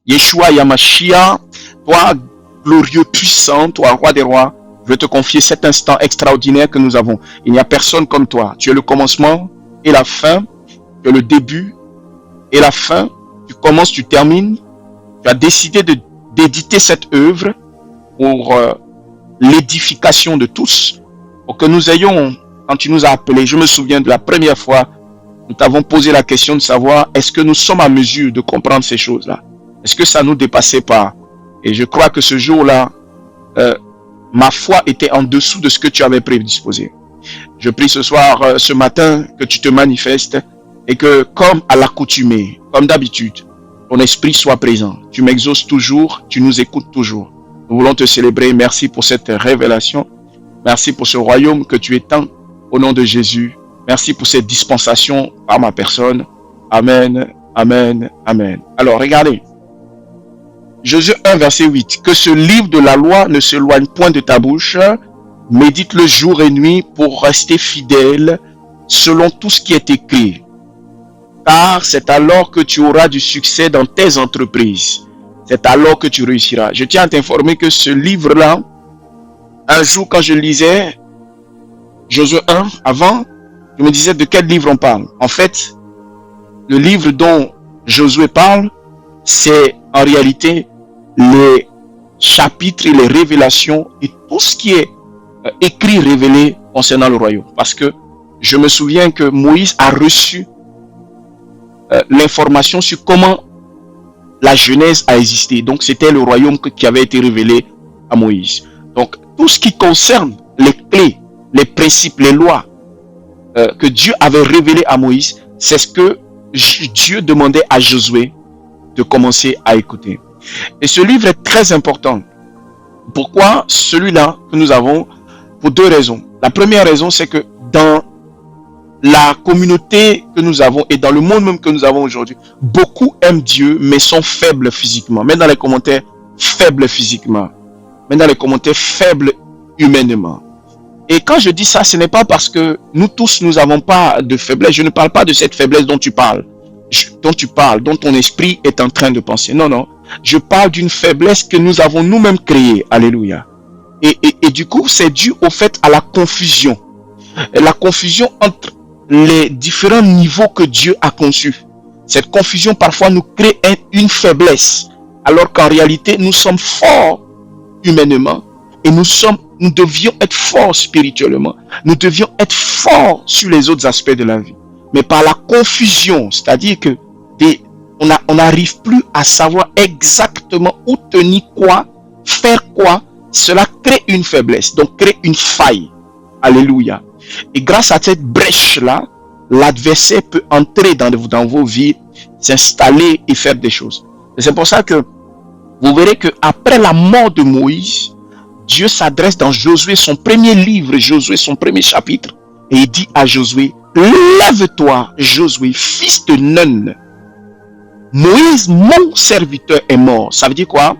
Yeshua Yamashia, toi, glorieux, puissant, toi, roi des rois, je veux te confier cet instant extraordinaire que nous avons. Il n'y a personne comme toi. Tu es le commencement et la fin. Tu es le début et la fin. Tu commences, tu termines. Tu as décidé d'éditer cette œuvre pour l'édification de tous. Pour que nous ayons, quand tu nous as appelés, je me souviens de la première fois, nous t'avons posé la question de savoir est-ce que nous sommes à mesure de comprendre ces choses-là? Est-ce que ça ne nous dépassait pas? Et je crois que ce jour-là, ma foi était en dessous de ce que tu avais prédisposé. Je prie ce soir, ce matin, que tu te manifestes et que, comme à l'accoutumée, comme d'habitude, ton esprit soit présent. Tu m'exauces toujours, tu nous écoutes toujours. Nous voulons te célébrer. Merci pour cette révélation. Merci pour ce royaume que tu étends au nom de Jésus. Merci pour cette dispensation par ma personne. Amen, amen, amen. Alors, regardez. Josué 1, verset 8. Que ce livre de la loi ne s'éloigne point de ta bouche. Médite-le jour et nuit pour rester fidèle selon tout ce qui est écrit. Car c'est alors que tu auras du succès dans tes entreprises. C'est alors que tu réussiras. Je tiens à t'informer que ce livre-là, un jour quand je lisais Josué 1 avant, je me disais de quel livre on parle. En fait, le livre dont Josué parle, c'est en réalité les chapitres et les révélations et tout ce qui est écrit, révélé concernant le royaume. Parce que je me souviens que Moïse a reçu l'information sur comment la Genèse a existé. Donc c'était le royaume qui avait été révélé à Moïse. Donc tout ce qui concerne les clés, les principes, les lois que Dieu avait révélé à Moïse, c'est ce que Dieu demandait à Josué de commencer à écouter. Et ce livre est très important. Pourquoi celui-là que nous avons? Pour deux raisons. La première raison, c'est que dans la communauté que nous avons et dans le monde même que nous avons aujourd'hui, beaucoup aiment Dieu mais sont faibles physiquement. Même dans les commentaires, faibles physiquement. Même dans les commentaires, faibles humainement. Et quand je dis ça, ce n'est pas parce que nous tous, nous n'avons pas de faiblesse. Je ne parle pas de cette faiblesse dont tu parles. Dont ton esprit est en train de penser. Non, non. Je parle d'une faiblesse que nous avons nous-mêmes créée. Alléluia. Et du coup, c'est dû au fait à la confusion. La confusion entre les différents niveaux que Dieu a conçus. Cette confusion parfois nous crée une faiblesse. Alors qu'en réalité, nous sommes forts humainement. Et nous devions être forts spirituellement. Nous devions être forts sur les autres aspects de la vie. Mais par la confusion, c'est-à-dire que on n'arrive plus à savoir exactement où tenir quoi, faire quoi, cela crée une faiblesse, donc crée une faille. Alléluia. Et grâce à cette brèche-là, l'adversaire peut entrer dans vos vies, s'installer et faire des choses. Et c'est pour ça que vous verrez qu'après la mort de Moïse, Dieu s'adresse dans Josué, son premier livre, Josué, son premier chapitre, et il dit à Josué, lève-toi, Josué, fils de Nun. Moïse, mon serviteur, est mort. Ça veut dire quoi?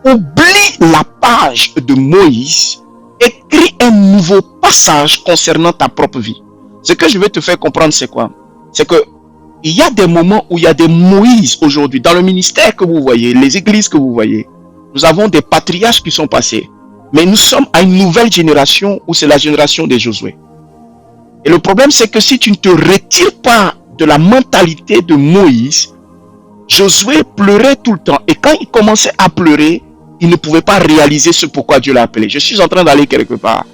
Oublie la page de Moïse, écris un nouveau passage concernant ta propre vie. Ce que je vais te faire comprendre, c'est quoi? C'est que il y a des moments où il y a des Moïse aujourd'hui, dans le ministère que vous voyez, les églises que vous voyez, nous avons des patriarches qui sont passés. Mais nous sommes à une nouvelle génération où c'est la génération des Josué. Et le problème, c'est que si tu ne te retires pas de la mentalité de Moïse, Josué pleurait tout le temps. Et quand il commençait à pleurer, il ne pouvait pas réaliser ce pourquoi Dieu l'a appelé. Je suis en train d'aller quelque part.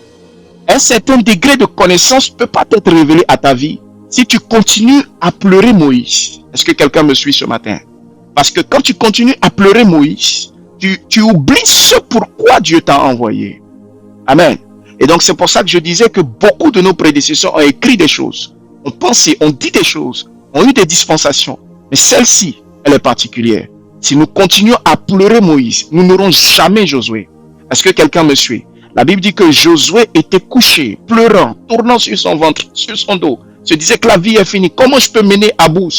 Un certain degré de connaissance ne peut pas être révélé à ta vie si tu continues à pleurer Moïse. Est-ce que quelqu'un me suit ce matin? Parce que quand tu continues à pleurer Moïse, tu oublies ce pourquoi Dieu t'a envoyé. Amen. Et donc c'est pour ça que je disais que beaucoup de nos prédécesseurs ont écrit des choses, ont pensé, ont dit des choses, ont eu des dispensations. Mais celle-ci, elle est particulière. Si nous continuons à pleurer Moïse, nous n'aurons jamais Josué. Est-ce que quelqu'un me suit? La Bible dit que Josué était couché, pleurant, tournant sur son ventre, sur son dos, se disait que la vie est finie. Comment je peux mener à bout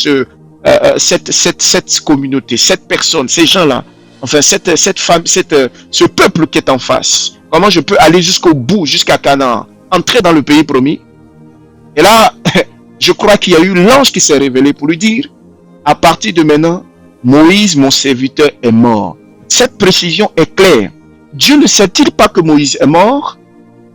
cette communauté, cette personne, ces gens-là, enfin cette femme, ce peuple qui est en face? Comment je peux aller jusqu'au bout, jusqu'à Canaan, entrer dans le pays promis? Et là, je crois qu'il y a eu l'ange qui s'est révélé pour lui dire, à partir de maintenant, Moïse, mon serviteur, est mort. Cette précision est claire. Dieu ne sait-il pas que Moïse est mort?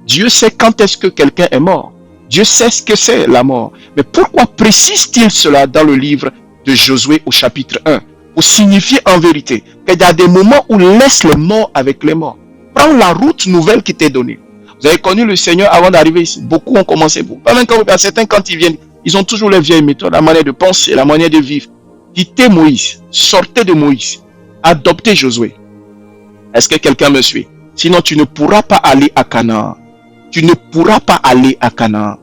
Dieu sait quand est-ce que quelqu'un est mort. Dieu sait ce que c'est la mort. Mais pourquoi précise-t-il cela dans le livre de Josué au chapitre 1? Pour signifier en vérité qu'il y a des moments où laisse les morts avec les morts. Prends la route nouvelle qui t'est donnée. Vous avez connu le Seigneur avant d'arriver ici. Beaucoup ont commencé. Même quand certains, quand ils viennent, ils ont toujours les vieilles méthodes, la manière de penser, la manière de vivre. Quittez Moïse, sortez de Moïse, adoptez Josué. Est-ce que quelqu'un me suit? Sinon, tu ne pourras pas aller à Canaan. Tu ne pourras pas aller à Canaan.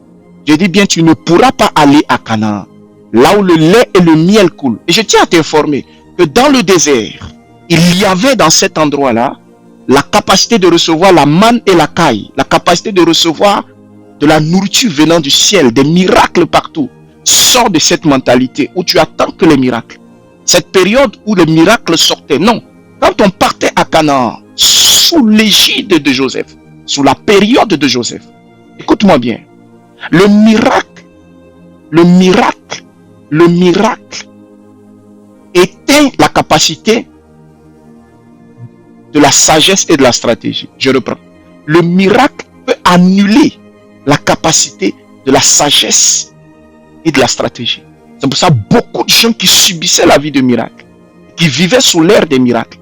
Je dis bien, tu ne pourras pas aller à Canaan. Là où le lait et le miel coulent. Et je tiens à t'informer que dans le désert, il y avait dans cet endroit-là la capacité de recevoir la manne et la caille, la capacité de recevoir de la nourriture venant du ciel, des miracles partout. Sors de cette mentalité où tu attends que les miracles. Cette période où les miracles sortaient, non. Quand on partait à Canaan, sous l'égide de Joseph, sous la période de Joseph, écoute-moi bien, le miracle éteint la capacité de la sagesse et de la stratégie. Je reprends. Le miracle peut annuler la capacité de la sagesse et de la stratégie. C'est pour ça que beaucoup de gens qui subissaient la vie de miracle, qui vivaient sous l'ère des miracles,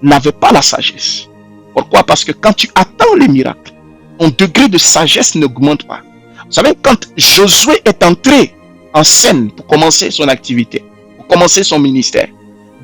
n'avaient pas la sagesse. Pourquoi? Parce que quand tu attends les miracles, ton degré de sagesse n'augmente pas. Vous savez, quand Josué est entré en scène pour commencer son activité, pour commencer son ministère,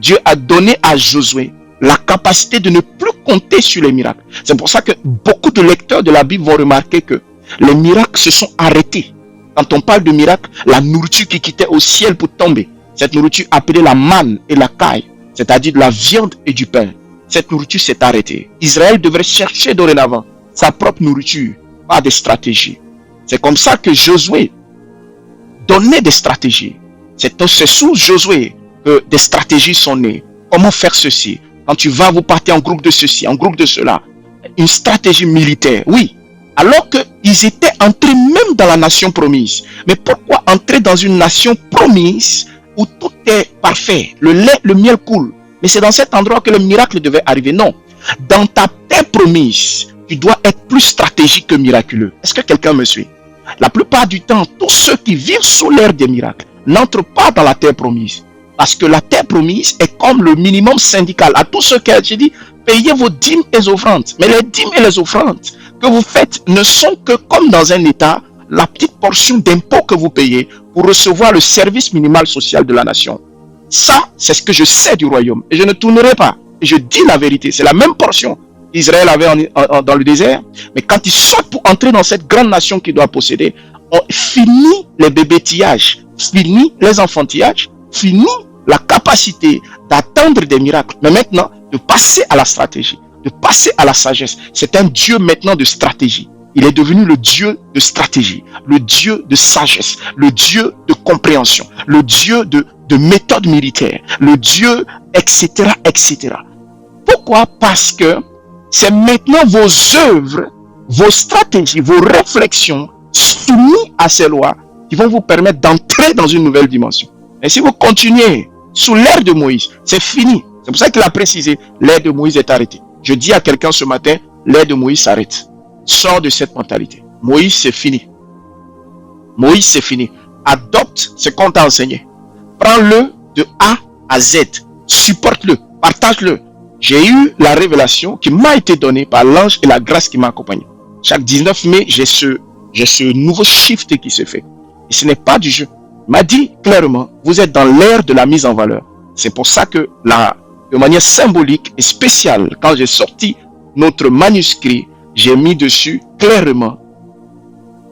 Dieu a donné à Josué la capacité de ne plus compter sur les miracles. C'est pour ça que beaucoup de lecteurs de la Bible vont remarquer que les miracles se sont arrêtés. Quand on parle de miracles, la nourriture qui quittait au ciel pour tomber, cette nourriture appelée la manne et la caille, c'est-à-dire de la viande et du pain, cette nourriture s'est arrêtée. Israël devrait chercher dorénavant sa propre nourriture, pas des stratégies. C'est comme ça que Josué donnait des stratégies. C'est sous Josué que des stratégies sont nées. Comment faire ceci? Quand tu vas, vous partez en groupe de ceci, en groupe de cela. Une stratégie militaire, oui. Alors qu'ils étaient entrés même dans la nation promise. Mais pourquoi entrer dans une nation promise où tout est parfait? Le lait, le miel coule. Mais c'est dans cet endroit que le miracle devait arriver. Non. Dans ta terre promise, tu dois être plus stratégique que miraculeux. Est-ce que quelqu'un me suit? La plupart du temps, tous ceux qui vivent sous l'ère des miracles n'entrent pas dans la terre promise. Parce que la terre promise est comme le minimum syndical. À tous ceux qui ont dit, payez vos dîmes et offrandes. Mais les dîmes et les offrandes que vous faites ne sont que comme dans un État, la petite portion d'impôt que vous payez pour recevoir le service minimal social de la nation. Ça, c'est ce que je sais du royaume. Et je ne tournerai pas. Et je dis la vérité. C'est la même portion qu'Israël avait dans le désert. Mais quand ils sortent pour entrer dans cette grande nation qu'ils doivent posséder, on finit les bébétillages, finit les enfantillages, finit la capacité d'attendre des miracles. Mais maintenant, de passer à la stratégie, de passer à la sagesse. C'est un Dieu maintenant de stratégie. Il est devenu le Dieu de stratégie, le Dieu de sagesse, le Dieu de compréhension, le Dieu de méthode militaire, le Dieu, etc., etc. Pourquoi? Parce que c'est maintenant vos œuvres, vos stratégies, vos réflexions soumises à ces lois qui vont vous permettre d'entrer dans une nouvelle dimension. Et si vous continuez sous l'ère de Moïse, c'est fini. C'est pour ça qu'il a précisé, l'ère de Moïse est arrêtée. Je dis à quelqu'un ce matin, l'ère de Moïse s'arrête. Sors de cette mentalité. Moïse, c'est fini. Moïse, c'est fini. Adopte ce qu'on t'a enseigné. Prends-le de A à Z. Supporte-le. Partage-le. J'ai eu la révélation qui m'a été donnée par l'ange et la grâce qui m'a accompagné. Chaque 19 mai, j'ai ce nouveau shift qui se fait. Et ce n'est pas du jeu. Il m'a dit clairement, vous êtes dans l'ère de la mise en valeur. C'est pour ça que de manière symbolique et spéciale, quand j'ai sorti notre manuscrit, j'ai mis dessus clairement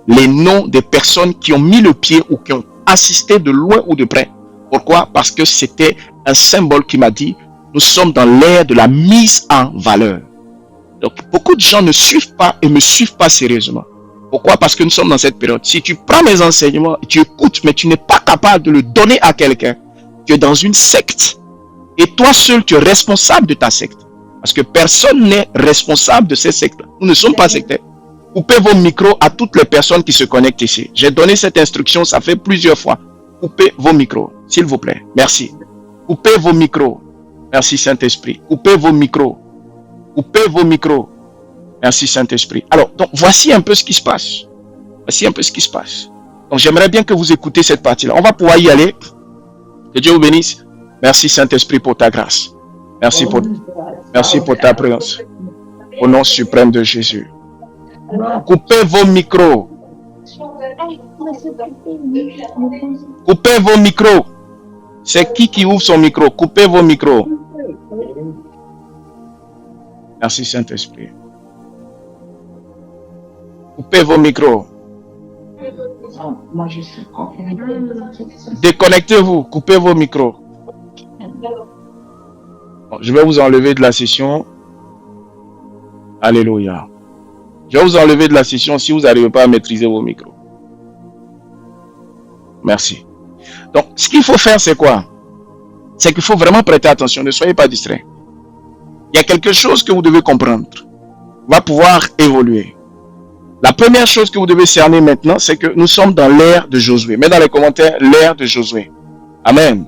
les noms des personnes qui ont mis le pied ou qui ont assisté de loin ou de près. Pourquoi? Parce que c'était un symbole qui m'a dit, nous sommes dans l'ère de la mise en valeur. Donc, beaucoup de gens ne suivent pas et me suivent pas sérieusement. Pourquoi? Parce que nous sommes dans cette période. Si tu prends mes enseignements, tu écoutes, mais tu n'es pas capable de le donner à quelqu'un, tu es dans une secte. Et toi seul, tu es responsable de ta secte. Parce que personne n'est responsable de ces sectes. Nous ne sommes pas sectaires. Coupez vos micros à toutes les personnes qui se connectent ici. J'ai donné cette instruction, ça fait plusieurs fois. Coupez vos micros, s'il vous plaît. Merci. Coupez vos micros. Merci Saint-Esprit. Coupez vos micros. Coupez vos micros. Merci Saint-Esprit. Alors, donc, voici un peu ce qui se passe. Voici un peu ce qui se passe. Donc, j'aimerais bien que vous écoutez cette partie-là. On va pouvoir y aller. Que Dieu vous bénisse. Merci Saint-Esprit pour ta grâce. Merci pour ta présence. Au nom suprême de Jésus. Coupez vos micros. Coupez vos micros. C'est qui ouvre son micro? Coupez vos micros. Merci Saint-Esprit. Coupez vos micros. Déconnectez-vous. Coupez vos micros. Bon, je vais vous enlever de la session. Alléluia. Je vais vous enlever de la session si vous n'arrivez pas à maîtriser vos micros. Merci. Donc, ce qu'il faut faire, c'est quoi? C'est qu'il faut vraiment prêter attention. Ne soyez pas distraits. Il y a quelque chose que vous devez comprendre. Va pouvoir évoluer. La première chose que vous devez cerner maintenant, c'est que nous sommes dans l'ère de Josué. Mets dans les commentaires l'ère de Josué. Amen.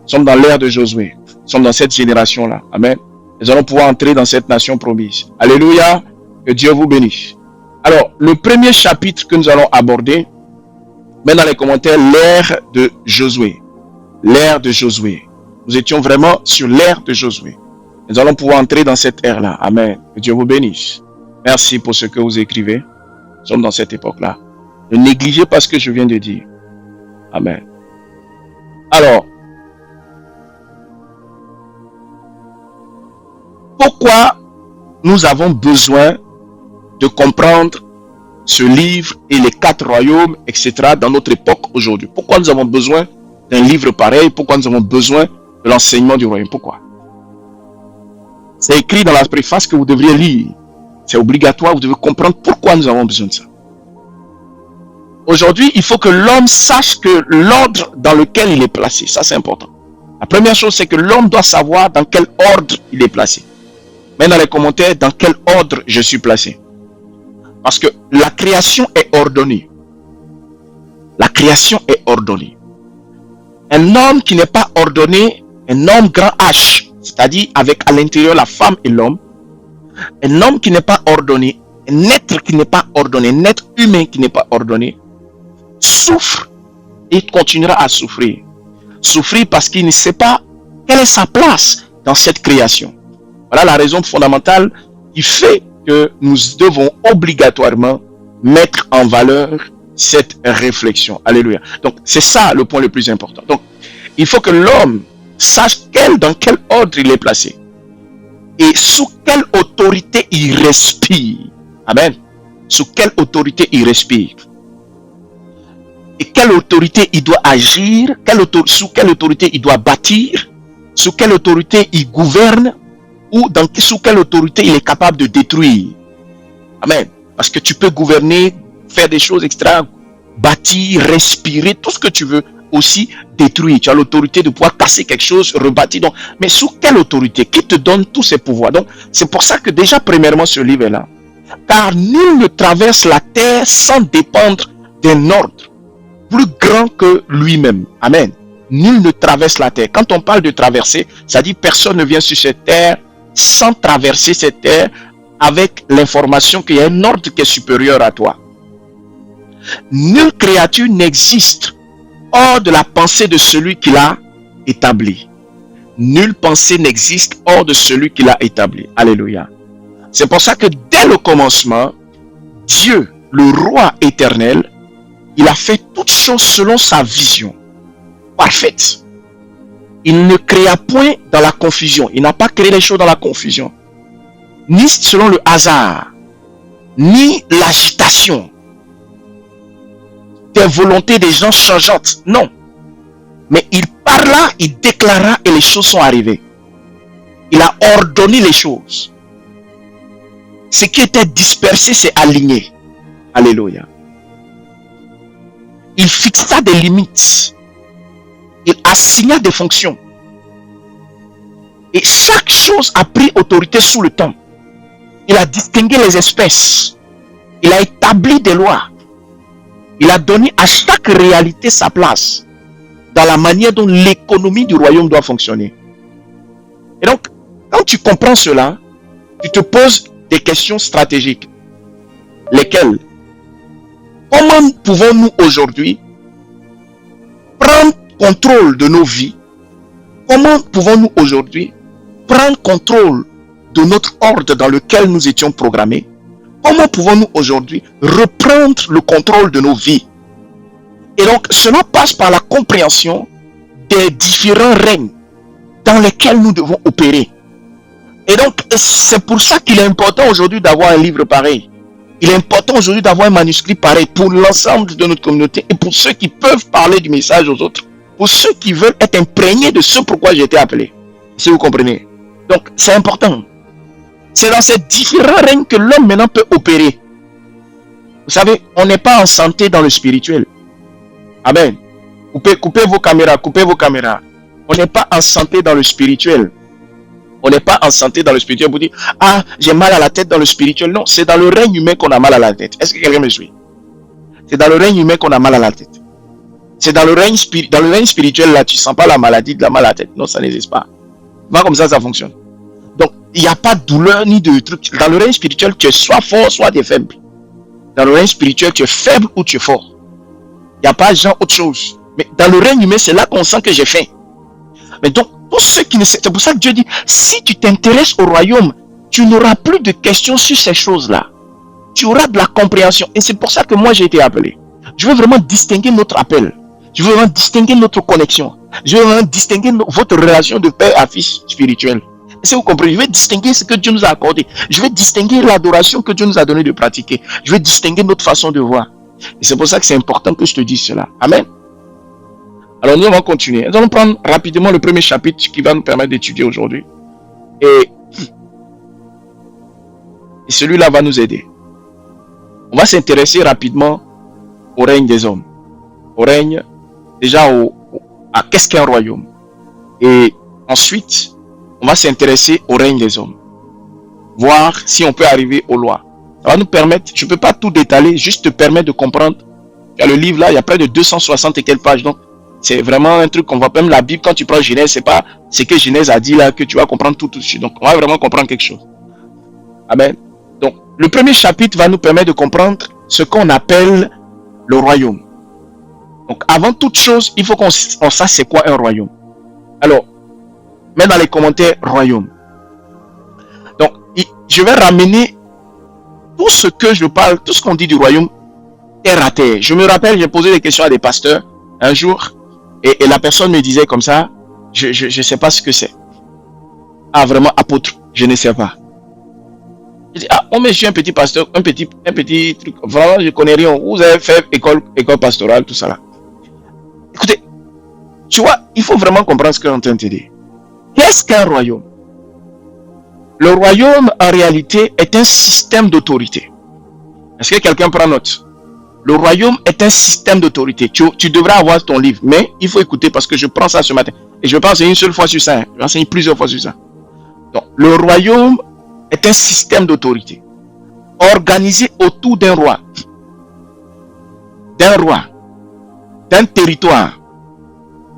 Nous sommes dans l'ère de Josué. Nous sommes dans cette génération-là. Amen. Nous allons pouvoir entrer dans cette nation promise. Alléluia. Que Dieu vous bénisse. Alors, le premier chapitre que nous allons aborder, mets dans les commentaires l'ère de Josué. L'ère de Josué. Nous étions vraiment sur l'ère de Josué. Nous allons pouvoir entrer dans cette ère-là. Amen. Que Dieu vous bénisse. Merci pour ce que vous écrivez. Nous sommes dans cette époque-là. Ne négligez pas ce que je viens de dire. Amen. Alors, pourquoi nous avons besoin de comprendre ce livre et les 4 royaumes, etc. dans notre époque aujourd'hui? Pourquoi nous avons besoin d'un livre pareil? Pourquoi nous avons besoin de l'enseignement du royaume? Pourquoi? C'est écrit dans la préface que vous devriez lire. C'est obligatoire, vous devez comprendre pourquoi nous avons besoin de ça. Aujourd'hui, il faut que l'homme sache que l'ordre dans lequel il est placé, ça c'est important. La première chose, c'est que l'homme doit savoir dans quel ordre il est placé. Mets dans les commentaires dans quel ordre je suis placé. Parce que la création est ordonnée. La création est ordonnée. Un homme qui n'est pas ordonné, un homme grand H, c'est-à-dire avec à l'intérieur la femme et l'homme, un homme qui n'est pas ordonné, un être qui n'est pas ordonné, un être humain qui n'est pas ordonné, souffre et continuera à souffrir. Souffrir parce qu'il ne sait pas quelle est sa place dans cette création. Voilà la raison fondamentale qui fait que nous devons obligatoirement mettre en valeur cette réflexion. Alléluia. Donc, c'est ça le point le plus important. Donc, il faut que l'homme sache dans quel ordre il est placé. Et sous quelle autorité il respire. Amen. Sous quelle autorité il respire. Et quelle autorité il doit agir. Sous quelle autorité il doit bâtir. Sous quelle autorité il gouverne. Ou sous quelle autorité il est capable de détruire. Amen. Parce que tu peux gouverner, faire des choses extra, bâtir, respirer, tout ce que tu veux, aussi détruire. Tu as l'autorité de pouvoir casser quelque chose, rebâtir. Donc, mais sous quelle autorité? Qui te donne tous ces pouvoirs? Donc, c'est pour ça que déjà, premièrement, ce livre est là. Car nul ne traverse la terre sans dépendre d'un ordre plus grand que lui-même. Amen. Nul ne traverse la terre. Quand on parle de traverser, ça dit personne ne vient sur cette terre sans traverser cette terre avec l'information qu'il y a un ordre qui est supérieur à toi. Nulle créature n'existe hors de la pensée de celui qui l'a établi. Nulle pensée n'existe hors de celui qui l'a établi. Alléluia. C'est pour ça que dès le commencement, Dieu, le roi éternel, il a fait toutes choses selon sa vision parfaite. Il ne créa point dans la confusion. Il n'a pas créé les choses dans la confusion. Ni selon le hasard, ni l'agitation des volontés des gens changeantes. Non. Mais il parla, il déclara et les choses sont arrivées. Il a ordonné les choses. Ce qui était dispersé s'est aligné. Alléluia. Il fixa des limites. Il assigna des fonctions. Et chaque chose a pris autorité sous le temps. Il a distingué les espèces. Il a établi des lois. Il a donné à chaque réalité sa place. dans la manière dont l'économie du royaume doit fonctionner. Et donc, quand tu comprends cela, tu te poses des questions stratégiques. Lesquelles? Comment pouvons-nous aujourd'hui prendre contrôle de nos vies? Comment pouvons-nous aujourd'hui prendre contrôle de notre ordre dans lequel nous étions programmés? Comment pouvons-nous aujourd'hui reprendre le contrôle de nos vies? Et donc, cela passe par la compréhension des différents règnes dans lesquels nous devons opérer. Et donc, c'est pour ça qu'il est important aujourd'hui d'avoir un livre pareil. Il est important aujourd'hui d'avoir un manuscrit pareil pour l'ensemble de notre communauté et pour ceux qui peuvent parler du message aux autres, pour ceux qui veulent être imprégnés de ce pourquoi j'ai été appelé. Si vous comprenez. Donc, c'est important. C'est dans ces différents règnes que l'homme maintenant peut opérer. Vous savez, on n'est pas en santé dans le spirituel. Amen. Coupez vos caméras, coupez vos caméras. On n'est pas en santé dans le spirituel. On n'est pas en santé dans le spirituel pour dire, ah, j'ai mal à la tête dans le spirituel. Non, c'est dans le règne humain qu'on a mal à la tête. Est-ce que quelqu'un me suit? C'est dans le règne humain qu'on a mal à la tête. C'est dans le règne spirituel, là, tu ne sens pas la maladie de la mal à la tête. Non, ça n'existe pas. Pas comme ça fonctionne. Donc, il n'y a pas de douleur ni de truc. Dans le règne spirituel, tu es soit fort, soit tu es faible. Dans le règne spirituel, tu es faible ou tu es fort. Il n'y a pas genre autre chose. Mais dans le règne humain, c'est là qu'on sent que j'ai faim. Mais donc, pour ceux qui ne savent, c'est pour ça que Dieu dit, si tu t'intéresses au royaume, tu n'auras plus de questions sur ces choses-là. Tu auras de la compréhension. Et c'est pour ça que moi, j'ai été appelé. Je veux vraiment distinguer notre appel. Je veux vraiment distinguer notre connexion. Je veux vraiment distinguer votre relation de père à fils spirituel. Et si vous comprenez, je vais distinguer ce que Dieu nous a accordé. Je vais distinguer l'adoration que Dieu nous a donné de pratiquer. Je vais distinguer notre façon de voir. Et c'est pour ça que c'est important que je te dise cela. Amen. Alors nous allons continuer. Nous allons prendre rapidement le premier chapitre qui va nous permettre d'étudier aujourd'hui. Et celui-là va nous aider. On va s'intéresser rapidement au règne des hommes. Au règne, déjà à qu'est-ce qu'un royaume. Et ensuite, on va s'intéresser au règne des hommes. Voir si on peut arriver aux lois. Ça va nous permettre, je ne peux pas tout détailler, juste te permettre de comprendre. Il y a le livre là, il y a près de 260 et quelques pages. Donc, c'est vraiment un truc qu'on voit. Même la Bible, quand tu prends Genèse, c'est pas ce que Genèse a dit là que tu vas comprendre tout de suite. Donc, on va vraiment comprendre quelque chose. Amen. Donc, le premier chapitre va nous permettre de comprendre ce qu'on appelle le royaume. Donc, avant toute chose, il faut qu'on sache c'est quoi un royaume. Alors, mets dans les commentaires royaume. Donc, je vais ramener tout ce que je parle, tout ce qu'on dit du royaume, terre à terre. Je me rappelle, j'ai posé des questions à des pasteurs un jour. Et la personne me disait comme ça, je sais pas ce que c'est. Ah, vraiment, apôtre, je ne sais pas. Je dis, ah, mais je suis un petit pasteur, un petit truc. Vraiment, je connais rien. Vous avez fait école pastorale, tout ça là. Écoutez, tu vois, il faut vraiment comprendre ce que je suis en train de te dire. Qu'est-ce qu'un royaume? Le royaume, en réalité, est un système d'autorité. Est-ce que quelqu'un prend note? Le royaume est un système d'autorité. Tu devrais avoir ton livre, mais il faut écouter parce que je prends ça ce matin. Et je ne vais pas enseigner une seule fois sur ça. Je vais enseigner plusieurs fois sur ça. Donc, le royaume est un système d'autorité organisé autour d'un roi, d'un territoire,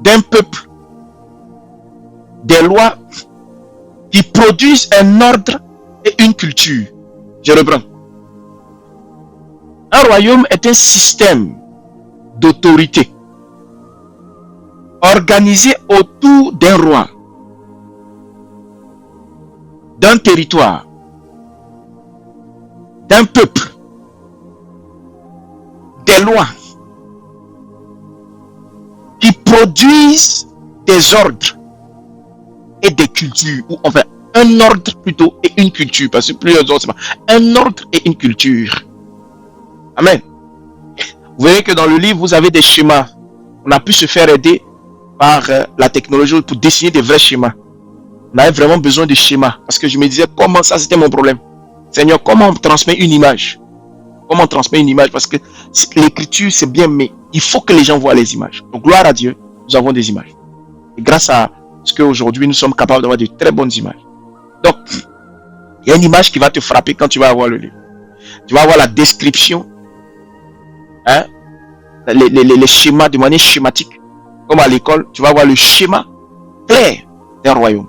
d'un peuple, des lois qui produisent un ordre et une culture. Je reprends. Un royaume est un système d'autorité organisé autour d'un roi, d'un territoire, d'un peuple, des lois qui produisent des ordres et des cultures, ou enfin un ordre plutôt et une culture, parce que plusieurs ordres, c'est pas un ordre et une culture. Amen. Vous voyez que dans le livre, vous avez des schémas. On a pu se faire aider par la technologie pour dessiner des vrais schémas. On avait vraiment besoin de schémas. Parce que je me disais, comment ça, c'était mon problème. Seigneur, comment on transmet une image? Comment on transmet une image? Parce que l'écriture, c'est bien, mais il faut que les gens voient les images. Donc, gloire à Dieu, nous avons des images. Et grâce à ce qu'aujourd'hui, nous sommes capables d'avoir de très bonnes images. Donc, il y a une image qui va te frapper quand tu vas avoir le livre. Tu vas avoir la description, hein, les schémas de manière schématique. comme à l'école, tu vas voir le schéma clair d'un royaume.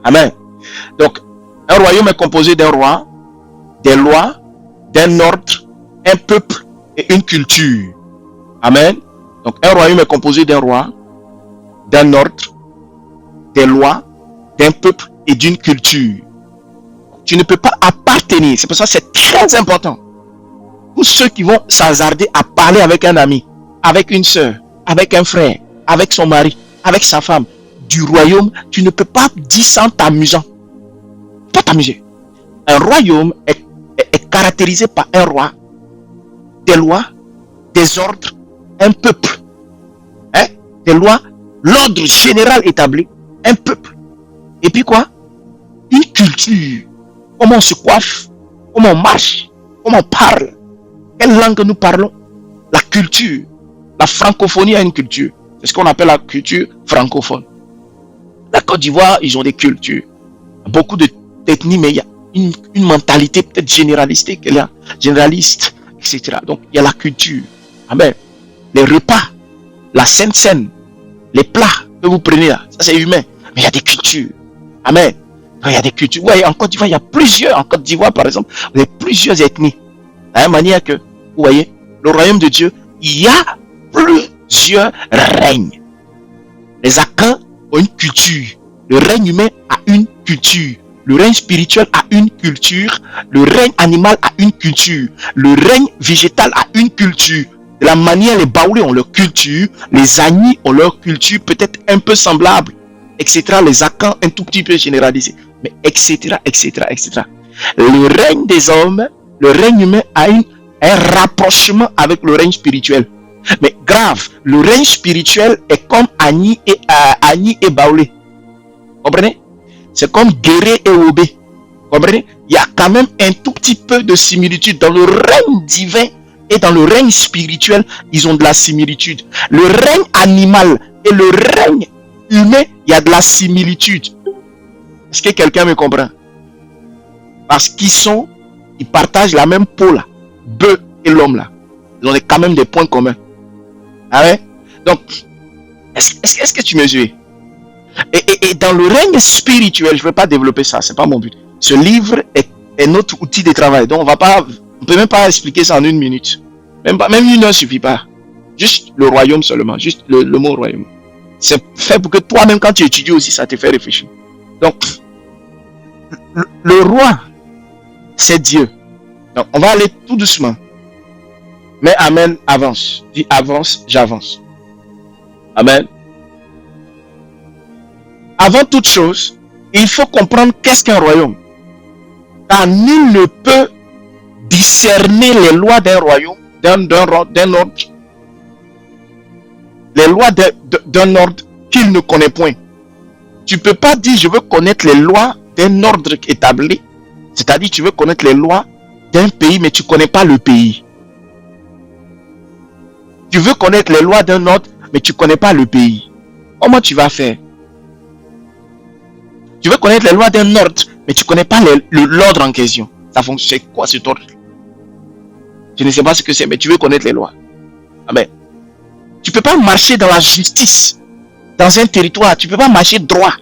Amen. Donc, un royaume est composé d'un roi, des lois, d'un ordre, un peuple et une culture. Amen. Donc, un royaume est composé d'un roi, d'un ordre, des lois, d'un peuple et d'une culture. Tu ne peux pas appartenir. C'est pour ça que c'est très important. Pour ceux qui vont s'hasarder à parler avec un ami, avec une soeur, avec un frère, avec son mari, avec sa femme, du royaume, tu ne peux pas dire ça en t'amusant. Pas t'amuser. Un royaume est caractérisé par un roi, des lois, des ordres, un peuple. Des lois, l'ordre général établi, un peuple. Et puis quoi? Une culture. Comment on se coiffe, comment on marche, comment on parle, quelle langue nous parlons. La culture. La francophonie a une culture. C'est ce qu'on appelle la culture francophone. La Côte d'Ivoire, ils ont des cultures. Beaucoup d'ethnies, mais il y a une mentalité peut-être généraliste, etc. Donc, il y a la culture. Amen. Les repas, la Sainte Seine, les plats que vous prenez là, ça c'est humain. Mais il y a des cultures. Amen. Il y a des cultures. Ouais, en Côte d'Ivoire, il y a plusieurs. En Côte d'Ivoire, par exemple, il y a plusieurs ethnies. De la même manière que, vous voyez, le royaume de Dieu, il y a plusieurs règnes. Les Akans ont une culture. Le règne humain a une culture. Le règne spirituel a une culture. Le règne animal a une culture. Le règne végétal a une culture. De la manière, les Baoulés ont leur culture. Les Agnis ont leur culture, peut-être un peu semblable, etc. Les Akans, un tout petit peu généralisé. Mais etc. Le règne des hommes, le règne humain a un rapprochement avec le règne spirituel. Mais grave, le règne spirituel est comme Agni et Baoulé. Comprenez? C'est comme Guéré et Obé. Comprenez? Il y a quand même un tout petit peu de similitude dans le règne divin et dans le règne spirituel. Ils ont de la similitude. Le règne animal et le règne humain, il y a de la similitude. Est-ce que quelqu'un me comprend? Parce ils partagent la même peau là. Bœuf et l'homme là. Ils ont quand même des points communs. Ah ouais? Donc, est-ce que tu me suis? Et dans le règne spirituel, je ne vais pas développer ça, c'est pas mon but. Ce livre est notre outil de travail. Donc, on ne peut même pas expliquer ça en 1 minute. Même 1 heure ne suffit pas. Juste le royaume seulement. Juste le mot royaume. C'est fait pour que toi-même, quand tu étudies aussi, ça te fait réfléchir. Donc, le roi, c'est Dieu. Donc, on va aller tout doucement. Mais Amen, avance. Dis avance, j'avance. Amen. Avant toute chose, il faut comprendre qu'est-ce qu'un royaume. Car nul ne peut discerner les lois d'un royaume, d'un ordre, les lois d'un ordre qu'il ne connaît point. Tu ne peux pas dire je veux connaître les lois d'un ordre établi, c'est-à-dire tu veux connaître les lois d'un pays, mais tu ne connais pas le pays. Tu veux connaître les lois d'un ordre, mais tu ne connais pas le pays. Comment tu vas faire? Tu veux connaître les lois d'un ordre, mais tu ne connais pas l'ordre en question. Ça fonctionne. C'est quoi cet ordre? Tu ne sais pas ce que c'est, mais tu veux connaître les lois. Amen. Tu ne peux pas marcher dans la justice, dans un territoire. Tu ne peux pas marcher droit,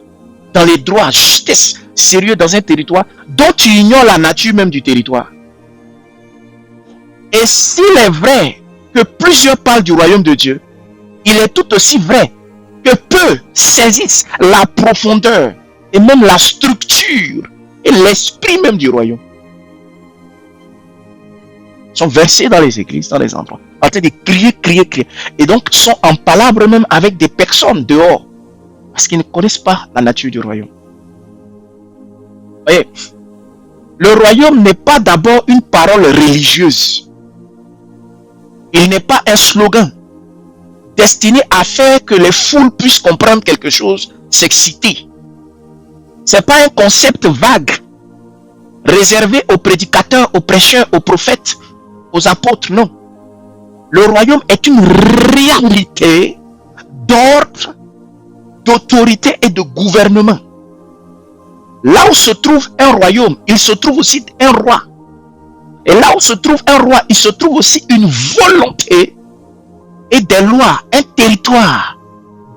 dans les droits, justice, sérieux dans un territoire dont tu ignores la nature même du territoire. Et s'il est vrai que plusieurs parlent du royaume de Dieu, il est tout aussi vrai que peu saisissent la profondeur et même la structure et l'esprit même du royaume. Ils sont versés dans les églises, dans les endroits, en train de crier. Et donc sont en palabre même avec des personnes dehors, parce qu'ils ne connaissent pas la nature du royaume. Voyez, le royaume n'est pas d'abord une parole religieuse. Il n'est pas un slogan destiné à faire que les foules puissent comprendre quelque chose, s'exciter. Ce n'est pas un concept vague, réservé aux prédicateurs, aux prêcheurs, aux prophètes, aux apôtres, non. Le royaume est une réalité d'ordre, d'autorité et de gouvernement. Là où se trouve un royaume, il se trouve aussi un roi. Et là où se trouve un roi, il se trouve aussi une volonté et des lois, un territoire,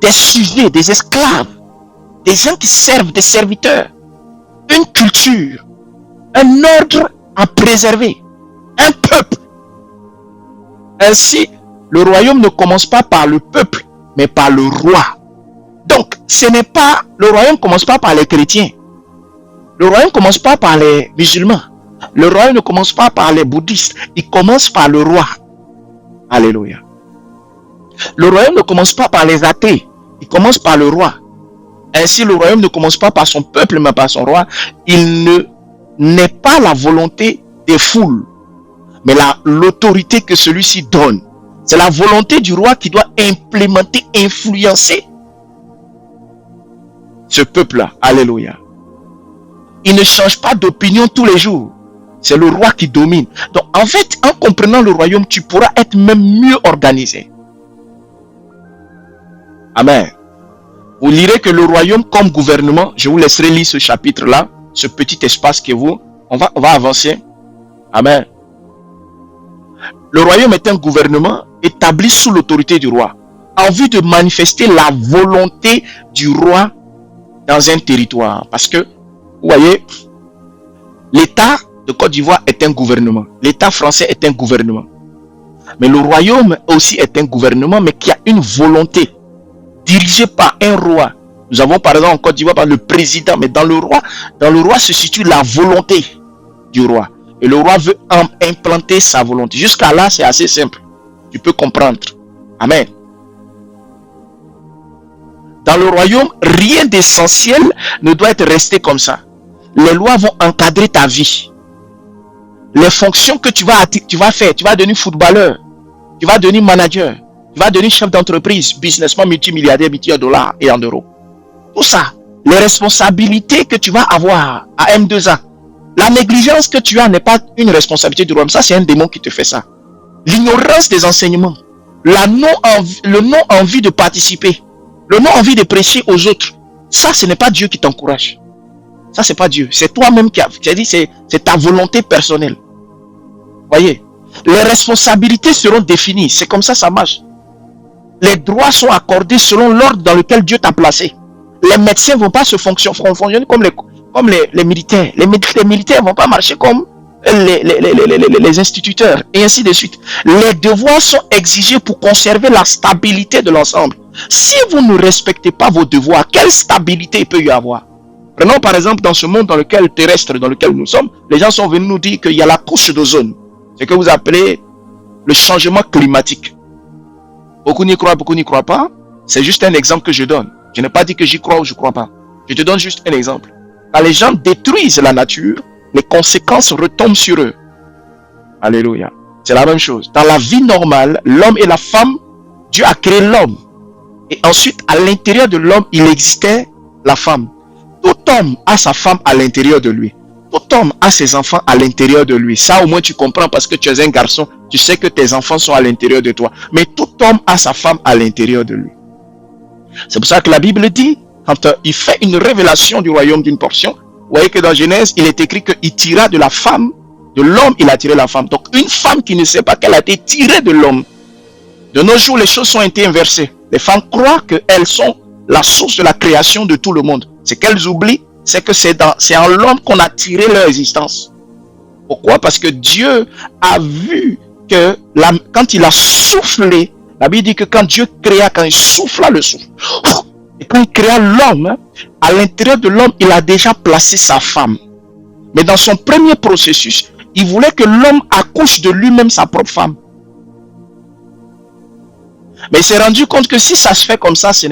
des sujets, des esclaves, des gens qui servent, des serviteurs, une culture, un ordre à préserver, un peuple. Ainsi, le royaume ne commence pas par le peuple, mais par le roi. Donc, le royaume ne commence pas par les chrétiens. Le royaume ne commence pas par les musulmans. Le royaume ne commence pas par les bouddhistes. Il commence par le roi. Alléluia. Le royaume ne commence pas par les athées. Il commence par le roi. Ainsi, le royaume ne commence pas par son peuple, mais par son roi. Il n'est pas la volonté des foules, mais l'autorité que celui-ci donne. C'est la volonté du roi qui doit implémenter, influencer ce peuple-là. Alléluia. Il ne change pas d'opinion tous les jours. C'est le roi qui domine. Donc, en fait, en comprenant le royaume, tu pourras être même mieux organisé. Amen. Vous lirez que le royaume comme gouvernement, je vous laisserai lire ce chapitre-là, ce petit espace que vous, on va avancer. Amen. Le royaume est un gouvernement établi sous l'autorité du roi, en vue de manifester la volonté du roi dans un territoire. Parce que, vous voyez, l'État de Côte d'Ivoire est un gouvernement. L'État français est un gouvernement. Mais le royaume aussi est un gouvernement, mais qui a une volonté dirigé par un roi. Nous avons par exemple en Côte d'Ivoire le président, mais dans le roi se situe la volonté du roi. Et le roi veut implanter sa volonté. Jusqu'à là, c'est assez simple. Tu peux comprendre. Amen. Dans le royaume, rien d'essentiel ne doit être resté comme ça. Les lois vont encadrer ta vie. Les fonctions que tu vas faire, tu vas devenir footballeur, tu vas devenir manager, tu vas devenir chef d'entreprise, businessman multimilliardaire, multi dollars et en euros. Tout ça, les responsabilités que tu vas avoir à M2A, la négligence que tu as n'est pas une responsabilité du royaume. Ça, c'est un démon qui te fait ça. L'ignorance des enseignements, le non-envie de participer, le non-envie de prêcher aux autres, ça, ce n'est pas Dieu qui t'encourage. Ça, c'est pas Dieu. C'est toi-même qui as dit, c'est ta volonté personnelle. Voyez, les responsabilités seront définies. C'est comme ça, ça marche. Les droits sont accordés selon l'ordre dans lequel Dieu t'a placé. Les médecins ne vont pas se fonctionner comme les militaires. Les militaires ne vont pas marcher comme les instituteurs, et ainsi de suite. Les devoirs sont exigés pour conserver la stabilité de l'ensemble. Si vous ne respectez pas vos devoirs, quelle stabilité il peut y avoir? Prenons par exemple dans ce monde terrestre dans lequel nous sommes, les gens sont venus nous dire qu'il y a la couche d'ozone. Ce que vous appelez le changement climatique. Beaucoup n'y croient, beaucoup n'y croient pas. C'est juste un exemple que je donne. Je n'ai pas dit que j'y crois ou je ne crois pas. Je te donne juste un exemple. Quand les gens détruisent la nature, les conséquences retombent sur eux. Alléluia. C'est la même chose. Dans la vie normale, l'homme et la femme, Dieu a créé l'homme. Et ensuite, à l'intérieur de l'homme, il existait la femme. Tout homme a sa femme à l'intérieur de lui. Tout homme a ses enfants à l'intérieur de lui. Ça, au moins, tu comprends parce que tu es un garçon. Tu sais que tes enfants sont à l'intérieur de toi. Mais tout homme a sa femme à l'intérieur de lui. C'est pour ça que la Bible dit, quand il fait une révélation du royaume d'une portion, vous voyez que dans Genèse, il est écrit qu'il tira de la femme, de l'homme, il a tiré la femme. Donc, une femme qui ne sait pas qu'elle a été tirée de l'homme. De nos jours, les choses ont été inversées. Les femmes croient qu'elles sont la source de la création de tout le monde. Ce qu'elles oublient, c'est que c'est en l'homme qu'on a tiré leur existence. Pourquoi? Parce que Dieu a vu que quand il a soufflé, la Bible dit que quand Dieu créa, quand il souffla le souffle, et quand il créa l'homme, à l'intérieur de l'homme, il a déjà placé sa femme. Mais dans son premier processus, il voulait que l'homme accouche de lui-même sa propre femme. Mais il s'est rendu compte que si ça se fait comme ça, c'est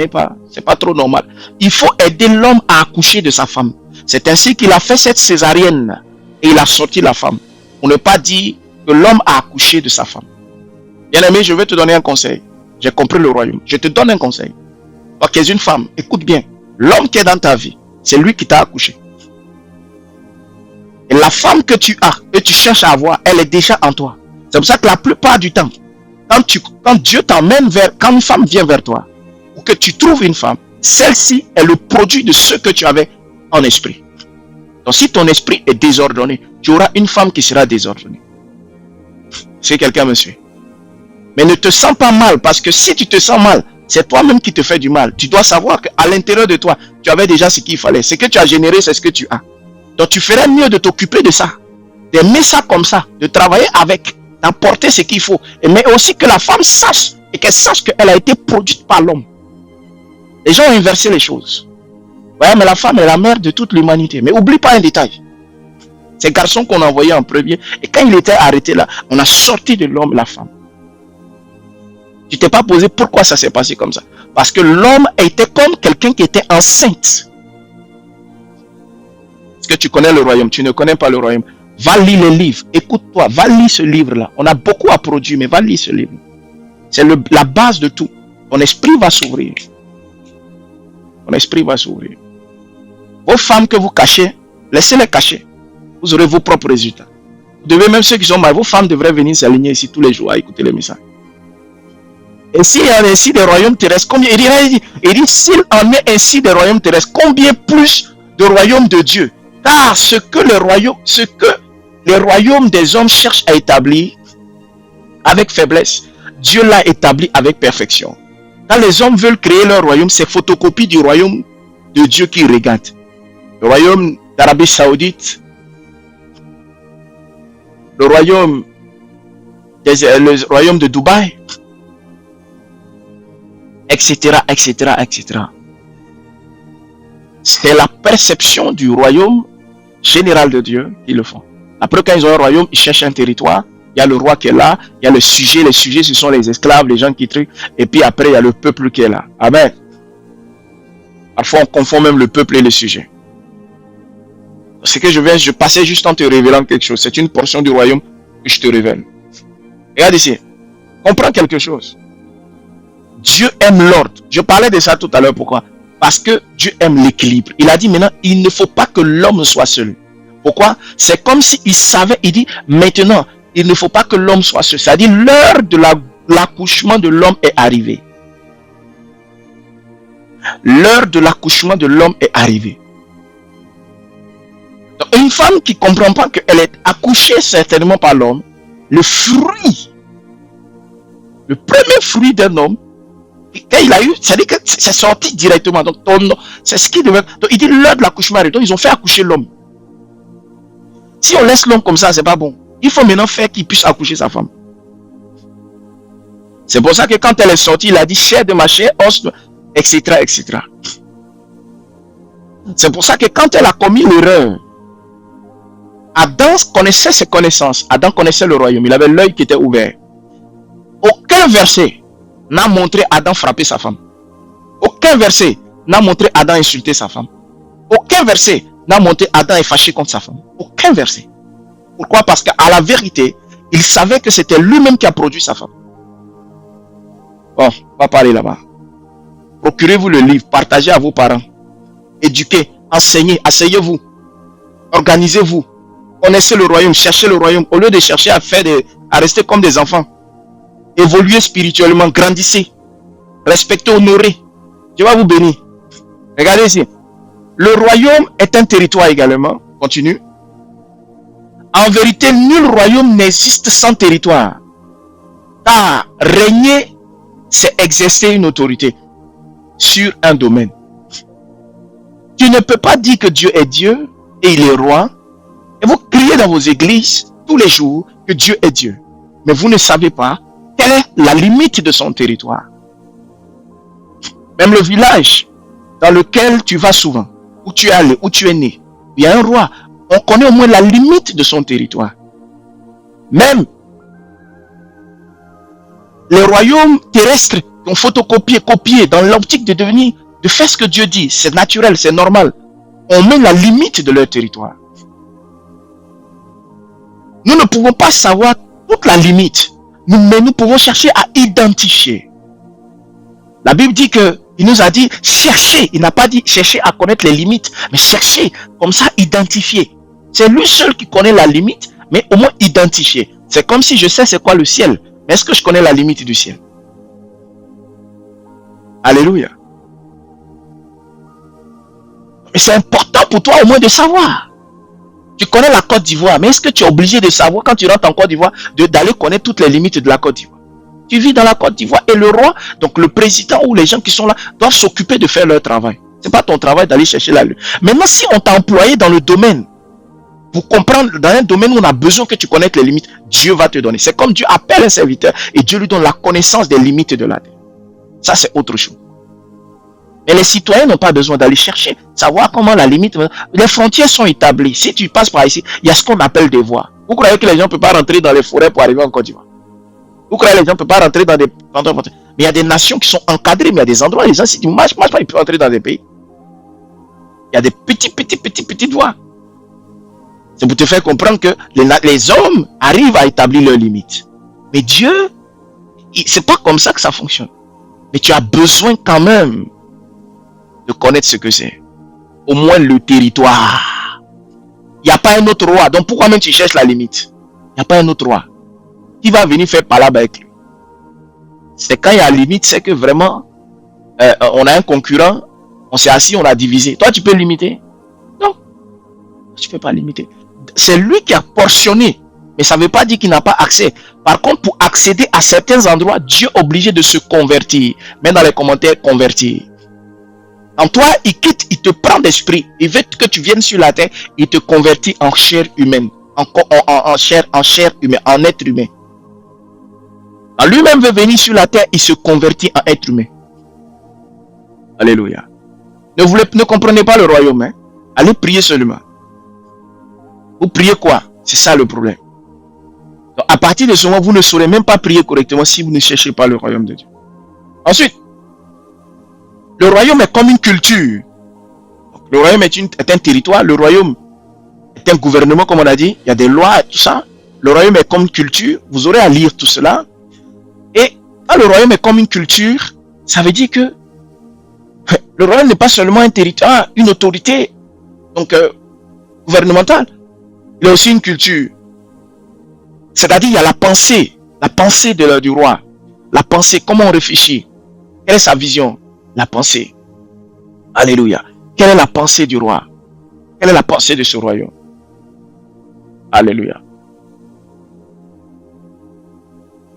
pas trop normal. Il faut aider l'homme à accoucher de sa femme. C'est ainsi qu'il a fait cette césarienne et il a sorti la femme. On ne pas dire que l'homme a accouché de sa femme. Bien aimé, je vais te donner un conseil. J'ai compris le royaume. Je te donne un conseil. Toi qui es une femme, écoute bien. L'homme qui est dans ta vie, c'est lui qui t'a accouché. Et la femme que tu as, que tu cherches à avoir, elle est déjà en toi. C'est pour ça que la plupart du temps, quand Dieu t'emmène quand une femme vient vers toi, ou que tu trouves une femme, celle-ci est le produit de ce que tu avais en esprit. Donc si ton esprit est désordonné, tu auras une femme qui sera désordonnée. Si quelqu'un me suit. Mais ne te sens pas mal, parce que si tu te sens mal, c'est toi-même qui te fais du mal. Tu dois savoir qu'à l'intérieur de toi, tu avais déjà ce qu'il fallait. Ce que tu as généré, c'est ce que tu as. Donc tu ferais mieux de t'occuper de ça, d'aimer ça comme ça, de travailler avec, d'apporter ce qu'il faut. Mais aussi que la femme sache, et qu'elle sache qu'elle a été produite par l'homme. Les gens ont inversé les choses. Ouais, mais la femme est la mère de toute l'humanité. Mais oublie pas un détail. Ces garçons qu'on a envoyés en premier, et quand il était arrêté là, on a sorti de l'homme la femme. Tu t'es pas posé pourquoi ça s'est passé comme ça. Parce que l'homme était comme quelqu'un qui était enceinte. Est-ce que tu connais le royaume? Tu ne connais pas le royaume. Va lire les livres. Écoute-toi, va lire ce livre-là. On a beaucoup à produire, mais va lire ce livre. C'est la base de tout. Ton esprit va s'ouvrir. Ton esprit va s'ouvrir. Vos femmes que vous cachez, laissez-les cacher. Vous aurez vos propres résultats. Vous devez, même ceux qui sont mariés, vos femmes devraient venir s'aligner ici tous les jours à écouter les messages. Et s'il y a ainsi des royaumes terrestres, combien il dit s'il en est ainsi des royaumes terrestres, combien plus de royaumes de Dieu? Car ce que les royaumes des hommes cherchent à établir avec faiblesse, Dieu l'a établi avec perfection. Quand les hommes veulent créer leur royaume, c'est photocopie du royaume de Dieu qui regarde. Le royaume d'Arabie Saoudite, le royaume de Dubaï, etc., etc., etc. C'est la perception du royaume général de Dieu qui le font. Après, quand ils ont un royaume, ils cherchent un territoire. Il y a le roi qui est là, il y a le sujet. Les sujets, ce sont les esclaves, les gens qui truquent. Et puis après, il y a le peuple qui est là. Amen. Parfois, on confond même le peuple et le sujet. Ce que je passais juste en te révélant quelque chose. C'est une portion du royaume que je te révèle. Regarde ici. Comprends quelque chose. Dieu aime l'ordre. Je parlais de ça tout à l'heure. Pourquoi? Parce que Dieu aime l'équilibre. Il a dit maintenant, il ne faut pas que l'homme soit seul. Pourquoi? C'est comme s'il savait, il dit, maintenant, il ne faut pas que l'homme soit seul. C'est-à-dire, l'heure de l'accouchement de l'homme est arrivée. L'heure de l'accouchement de l'homme est arrivée. Donc, une femme qui ne comprend pas qu'elle est accouchée certainement par l'homme, le premier fruit d'un homme, quand il a eu, c'est-à-dire que c'est sorti directement. Donc, c'est ce qui devait. Donc, il dit l'heure de l'accouchement arrive. Donc, ils ont fait accoucher l'homme. Si on laisse l'homme comme ça, c'est pas bon. Il faut maintenant faire qu'il puisse accoucher sa femme. C'est pour ça que quand elle est sortie, il a dit chair de ma chair, os, etc., etc. C'est pour ça que quand elle a commis l'erreur, Adam connaissait ses connaissances. Adam connaissait le royaume. Il avait l'œil qui était ouvert. Aucun verset n'a montré Adam frapper sa femme. Aucun verset n'a montré Adam insulter sa femme. Aucun verset n'a montré Adam est fâché contre sa femme. Aucun verset. Pourquoi? Parce qu'à la vérité, il savait que c'était lui-même qui a produit sa femme. Bon, on va parler là-bas. Procurez-vous le livre, partagez à vos parents. Éduquez, enseignez, asseyez-vous. Organisez-vous. Connaissez le royaume, cherchez le royaume. Au lieu de chercher à rester comme des enfants. Évoluez spirituellement, grandissez. Respectez, honorez. Dieu va vous bénir. Regardez ici. Le royaume est un territoire également. Continue. En vérité, nul royaume n'existe sans territoire. Car régner, c'est exercer une autorité sur un domaine. Tu ne peux pas dire que Dieu est Dieu et il est roi. Et vous criez dans vos églises tous les jours que Dieu est Dieu. Mais vous ne savez pas quelle est la limite de son territoire. Même le village dans lequel tu vas souvent, où tu es allé, où tu es né, il y a un roi. On connaît au moins la limite de son territoire. Même les royaumes terrestres qui ont photocopié, copié dans l'optique de devenir, de faire ce que Dieu dit, c'est naturel, c'est normal. On met la limite de leur territoire. Nous ne pouvons pas savoir toute la limite, mais nous pouvons chercher à identifier. La Bible dit que il nous a dit chercher. Il n'a pas dit chercher à connaître les limites, mais chercher, comme ça, identifier. C'est lui seul qui connaît la limite, mais au moins identifier. C'est comme si je sais c'est quoi le ciel, mais est-ce que je connais la limite du ciel? Alléluia. Mais c'est important pour toi au moins de savoir. Tu connais la Côte d'Ivoire, mais est-ce que tu es obligé de savoir quand tu rentres en Côte d'Ivoire d'aller connaître toutes les limites de la Côte d'Ivoire? Tu vis dans la Côte d'Ivoire et le roi, donc le président ou les gens qui sont là, doivent s'occuper de faire leur travail. Ce n'est pas ton travail d'aller chercher la lune. Maintenant, si on t'a employé dans le domaine, pour comprendre, dans un domaine où on a besoin que tu connaisses les limites, Dieu va te donner. C'est comme Dieu appelle un serviteur et Dieu lui donne la connaissance des limites de la terre. Ça, c'est autre chose. Mais les citoyens n'ont pas besoin d'aller chercher, savoir comment la limite... Les frontières sont établies. Si tu passes par ici, il y a ce qu'on appelle des voies. Vous croyez que les gens ne peuvent pas rentrer dans les forêts pour arriver en Côte d'Ivoire? Vous croyez que les gens ne peuvent pas rentrer dans des... Mais il y a des nations qui sont encadrées, mais il y a des endroits, les gens, si tu ne marches pas, ils peuvent entrer dans des pays. Il y a des petites voies. C'est pour te faire comprendre que les hommes arrivent à établir leurs limites. Mais Dieu, c'est pas comme ça que ça fonctionne. Mais tu as besoin quand même de connaître ce que c'est. Au moins le territoire. Il n'y a pas un autre roi. Donc pourquoi même tu cherches la limite? Il n'y a pas un autre roi. Qui va venir faire palabre avec lui? C'est quand il y a la limite, c'est que vraiment, on a un concurrent, on s'est assis, on a divisé. Toi, tu peux limiter? Non. Tu ne peux pas limiter. C'est lui qui a portionné. Mais ça ne veut pas dire qu'il n'a pas accès. Par contre, pour accéder à certains endroits, Dieu est obligé de se convertir. Mets dans les commentaires, convertir. En toi, il quitte, il te prend d'esprit. Il veut que tu viennes sur la terre, il te convertit en chair humaine. En chair humaine, en être humain. Quand lui-même veut venir sur la terre, il se convertit en être humain. Alléluia. Ne comprenez pas le royaume. Hein? Allez prier seulement. Vous priez quoi? C'est ça le problème. Donc, à partir de ce moment, vous ne saurez même pas prier correctement si vous ne cherchez pas le royaume de Dieu. Ensuite, le royaume est comme une culture. Le royaume est un territoire. Le royaume est un gouvernement, comme on a dit. Il y a des lois et tout ça. Le royaume est comme une culture. Vous aurez à lire tout cela. Et quand le royaume est comme une culture, ça veut dire que le royaume n'est pas seulement un territoire, une autorité donc gouvernementale. Il y a aussi une culture. C'est-à-dire il y a la pensée du roi. La pensée, comment on réfléchit. Quelle est sa vision? La pensée. Alléluia. Quelle est la pensée du roi? Quelle est la pensée de ce royaume? Alléluia.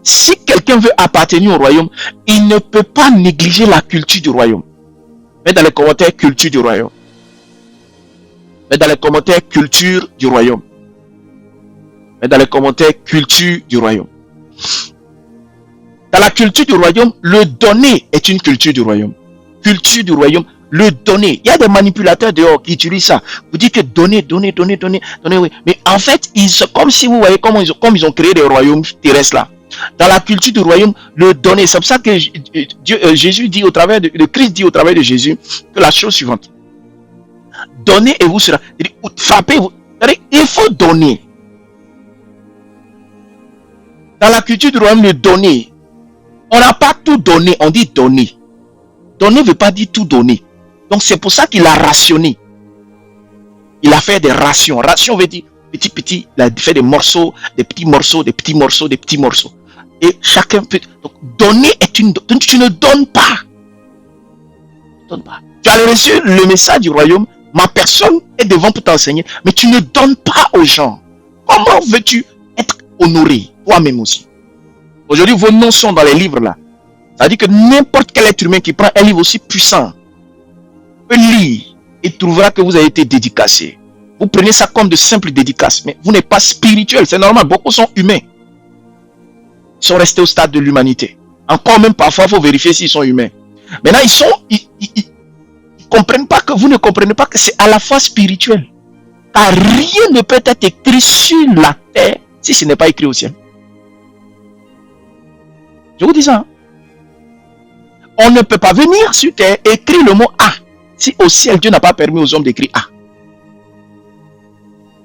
Si quelqu'un veut appartenir au royaume, il ne peut pas négliger la culture du royaume. Mets dans les commentaires culture du royaume. Mets dans les commentaires culture du royaume. Mets dans les commentaires culture du royaume. Dans la culture du royaume, le donner est une culture du royaume. Culture du royaume, le donner. Il y a des manipulateurs dehors qui utilisent ça. Vous dites que donner, oui. Mais en fait, comme si vous voyez comme ils ont créé des royaumes terrestres là. Dans la culture du royaume, le donner. C'est pour ça que Jésus dit le Christ dit au travers de Jésus que la chose suivante. Donnez et vous sera. Frappez-vous. Il faut donner. Dans la culture du royaume, le donner. On n'a pas tout donné, on dit donner. Donner ne veut pas dire tout donner. Donc c'est pour ça qu'il a rationné. Il a fait des rations. Ration veut dire petit. Il a fait des morceaux, des petits morceaux. Et chacun peut... Donc donner est une... Donc, tu ne donnes pas. Tu as reçu le message du royaume. Ma personne est devant pour t'enseigner. Mais tu ne donnes pas aux gens. Comment veux-tu être honoré? Toi-même aussi. Aujourd'hui, vos noms sont dans les livres là. Ça veut dire que n'importe quel être humain qui prend un livre aussi puissant peut lire et trouvera que vous avez été dédicacé. Vous prenez ça comme de simples dédicaces, mais vous n'êtes pas spirituel. C'est normal, beaucoup sont humains. Ils sont restés au stade de l'humanité. Encore même parfois, il faut vérifier s'ils sont humains. Maintenant, ils comprennent pas que vous ne comprenez pas que c'est à la fois spirituel. Car rien ne peut être écrit sur la terre si ce n'est pas écrit au ciel. Je vous dis ça. Hein? On ne peut pas venir sur terre et écrire le mot A. Si au ciel, Dieu n'a pas permis aux hommes d'écrire A.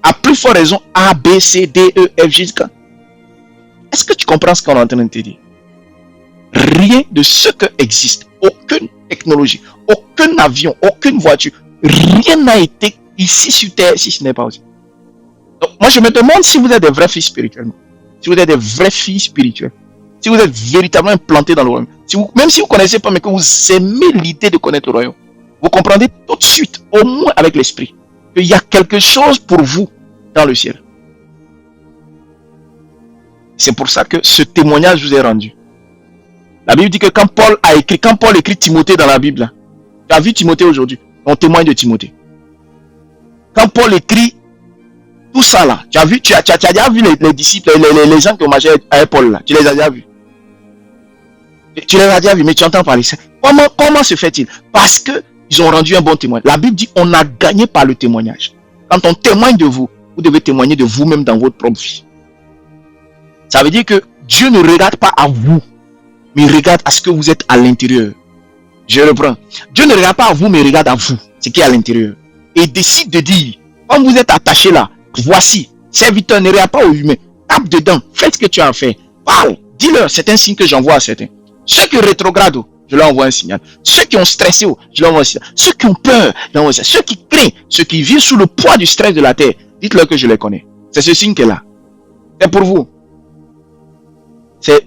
À plus forte raison, A, B, C, D, E, F, jusqu'à. Est-ce que tu comprends ce qu'on est en train de te dire? Rien de ce qui existe, aucune technologie, aucun avion, aucune voiture, rien n'a été ici sur terre si ce n'est pas aussi. Donc, moi, je me demande si vous êtes des vrais fils spirituellement. Si vous êtes des vrais filles spirituelles. Si vous êtes véritablement implanté dans le royaume. Même si vous ne connaissez pas, mais que vous aimez l'idée de connaître le royaume. Vous comprendrez tout de suite, au moins avec l'esprit, qu'il y a quelque chose pour vous dans le ciel. C'est pour ça que ce témoignage vous est rendu. La Bible dit que quand Paul écrit Timothée dans la Bible, tu as vu Timothée aujourd'hui, on témoigne de Timothée. Quand Paul écrit tout ça là, tu as déjà vu les disciples, les gens qui ont marché avec Paul là, tu les as déjà vus. Tu les as déjà vus, mais tu entends parler. Comment se fait-il? Parce qu'ils ont rendu un bon témoignage. La Bible dit on a gagné par le témoignage. Quand on témoigne de vous, vous devez témoigner de vous-même dans votre propre vie. Ça veut dire que Dieu ne regarde pas à vous, mais il regarde à ce que vous êtes à l'intérieur. Je reprends. Dieu ne regarde pas à vous, mais il regarde à vous, ce qui est à l'intérieur. Et il décide de dire, comme vous êtes attaché là, voici, serviteur, ne regarde pas aux humains. Tape dedans, fais ce que tu as à faire. Parle, dis-leur, c'est un signe que j'envoie à certains. Ceux qui rétrogradent, je leur envoie un signal. Ceux qui ont stressé, je leur envoie un signal. Ceux qui ont peur, je leur envoie un signal. Ceux qui craignent, ceux qui vivent sous le poids du stress de la terre, dites-leur que je les connais. C'est ce signe qui est là. C'est pour vous.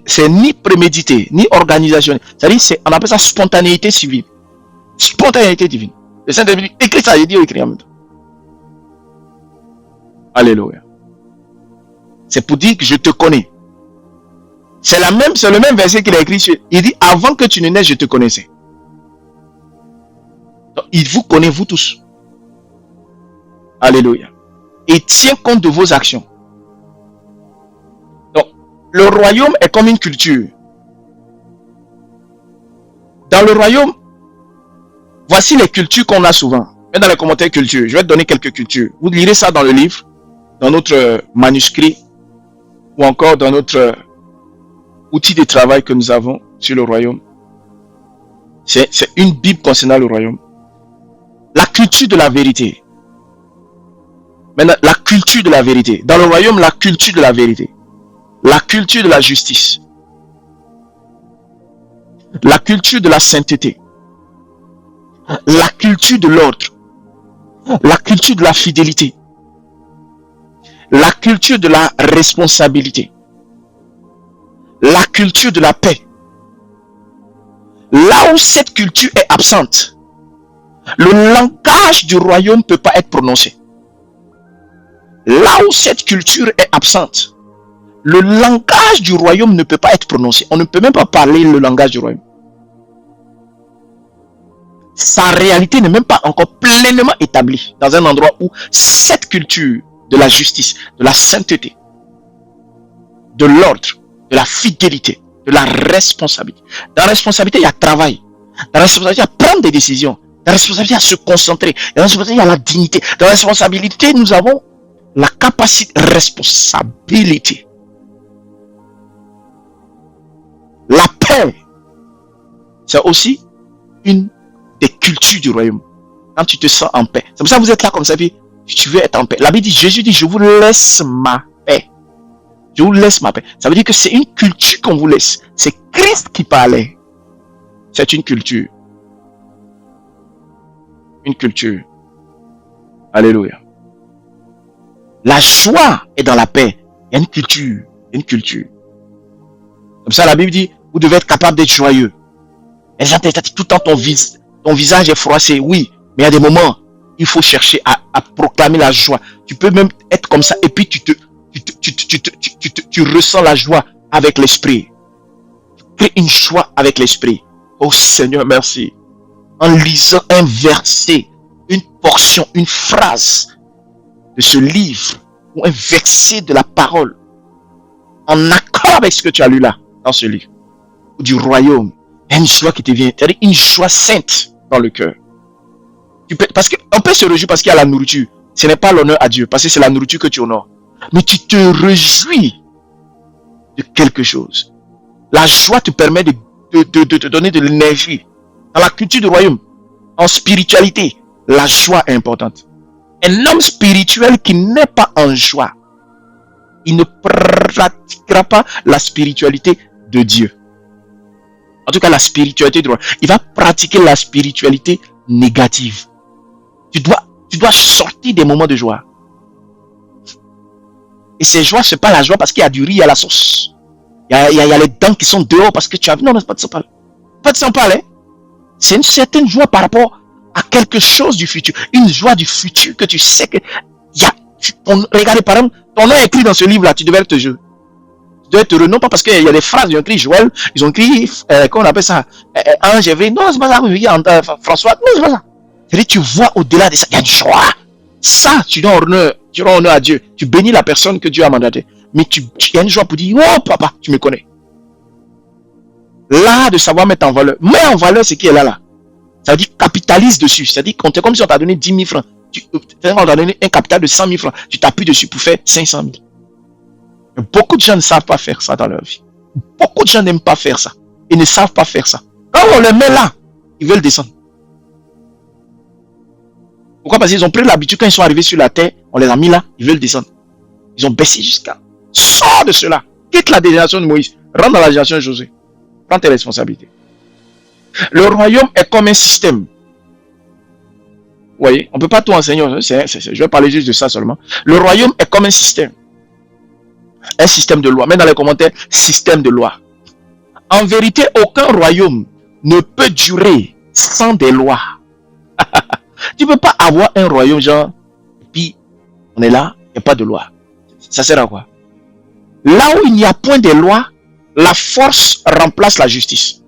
C'est ni prémédité, ni organisationnel. C'est-à-dire, on appelle ça spontanéité civile. Spontanéité divine. Le Saint-Esprit dit, écris ça, il dit, écris en même temps. Alléluia. C'est pour dire que je te connais. C'est le même verset qu'il a écrit. Il dit, avant que tu ne naisses, je te connaissais. Donc, il vous connaît, vous tous. Alléluia. Et tient compte de vos actions. Donc, le royaume est comme une culture. Dans le royaume, voici les cultures qu'on a souvent. Et dans les commentaires culture, je vais te donner quelques cultures. Vous lirez ça dans le livre, dans notre manuscrit, ou encore dans notre outil de travail que nous avons sur le royaume. C'est une Bible concernant le royaume. La culture de la vérité. Maintenant, la culture de la vérité. Dans le royaume, la culture de la vérité. La culture de la justice. La culture de la sainteté. La culture de l'ordre. La culture de la fidélité. La culture de la responsabilité. La culture de la paix. Là où cette culture est absente, le langage du royaume ne peut pas être prononcé. Là où cette culture est absente, le langage du royaume ne peut pas être prononcé. On ne peut même pas parler le langage du royaume. Sa réalité n'est même pas encore pleinement établie dans un endroit où cette culture de la justice, de la sainteté, de l'ordre, de la fidélité, de la responsabilité. Dans la responsabilité, il y a travail. Dans la responsabilité, il y a prendre des décisions. Dans la responsabilité, il y a se concentrer. Dans la responsabilité, il y a la dignité. Dans la responsabilité, nous avons la capacité, responsabilité. La paix, c'est aussi une des cultures du royaume. Quand tu te sens en paix. C'est pour ça que vous êtes là comme ça, puis tu veux être en paix. La Bible dit, Jésus dit, je vous laisse ma paix. Je vous laisse ma paix. Ça veut dire que c'est une culture qu'on vous laisse. C'est Christ qui parlait. C'est une culture. Une culture. Alléluia. La joie est dans la paix. Il y a une culture. Une culture. Comme ça, la Bible dit, vous devez être capable d'être joyeux. Les gens te disent tout le temps ton visage est froissé. Oui, mais il y a des moments, il faut chercher à proclamer la joie. Tu peux même être comme ça et puis tu ressens la joie avec l'esprit. Tu crées une joie avec l'esprit. Oh Seigneur, merci. En lisant un verset, une portion, une phrase de ce livre ou un verset de la parole en accord avec ce que tu as lu là dans ce livre ou du royaume, il y a une joie qui te vient, c'est-à-dire une joie sainte dans le cœur. Parce qu'on peut se réjouir parce qu'il y a la nourriture. Ce n'est pas l'honneur à Dieu parce que c'est la nourriture que tu honores. Mais tu te réjouis de quelque chose. La joie te permet de te donner de l'énergie. Dans la culture du royaume, en spiritualité, la joie est importante. Un homme spirituel qui n'est pas en joie, il ne pratiquera pas la spiritualité de Dieu. En tout cas, la spiritualité du royaume. Il va pratiquer la spiritualité négative. Tu dois sortir des moments de joie. Et ces joies, ce n'est pas la joie parce qu'il y a du riz à la sauce. Il y a les dents qui sont dehors parce que tu as vu. Non, c'est pas de ça parler. Pas de ça parler. C'est une certaine joie par rapport à quelque chose du futur. Une joie du futur que tu sais que... Regardez, par exemple, ton nom est écrit dans ce livre-là, tu devrais te jouer. Tu dois être heureux, non pas parce qu'il y a des phrases, ils ont écrit Joël, ils ont écrit, comment on appelle ça, Ange, non, c'est pas ça, François, non, c'est pas ça. C'est-à-dire, tu vois au-delà de ça, il y a une joie. Ça, tu rends honneur à Dieu. Tu bénis la personne que Dieu a mandatée. Mais il y a une joie pour dire, oh papa, tu me connais. Là, de savoir mettre en valeur. Mets en valeur ce qui est là. Ça veut dire capitalise dessus. C'est-à-dire c'est comme si on t'a donné 10 000 francs. On t'a donné un capital de 100 000 francs. Tu t'appuies dessus pour faire 500 000. Mais beaucoup de gens ne savent pas faire ça dans leur vie. Beaucoup de gens n'aiment pas faire ça. Ils ne savent pas faire ça. Quand on les met là, ils veulent descendre. Pourquoi? Parce qu'ils ont pris l'habitude, quand ils sont arrivés sur la terre, on les a mis là, ils veulent descendre. Ils ont baissé jusqu'à. Sors de cela. Quitte la génération de Moïse. Rentre dans la génération de Josué. Prends tes responsabilités. Le royaume est comme un système. Vous voyez, on ne peut pas tout enseigner. Je vais parler juste de ça seulement. Le royaume est comme un système. Un système de loi. Mets dans les commentaires, système de loi. En vérité, aucun royaume ne peut durer sans des lois. Tu ne peux pas avoir un royaume genre, et puis on est là, il n'y a pas de loi. Ça sert à quoi? Là où il n'y a point de loi, la force remplace la justice.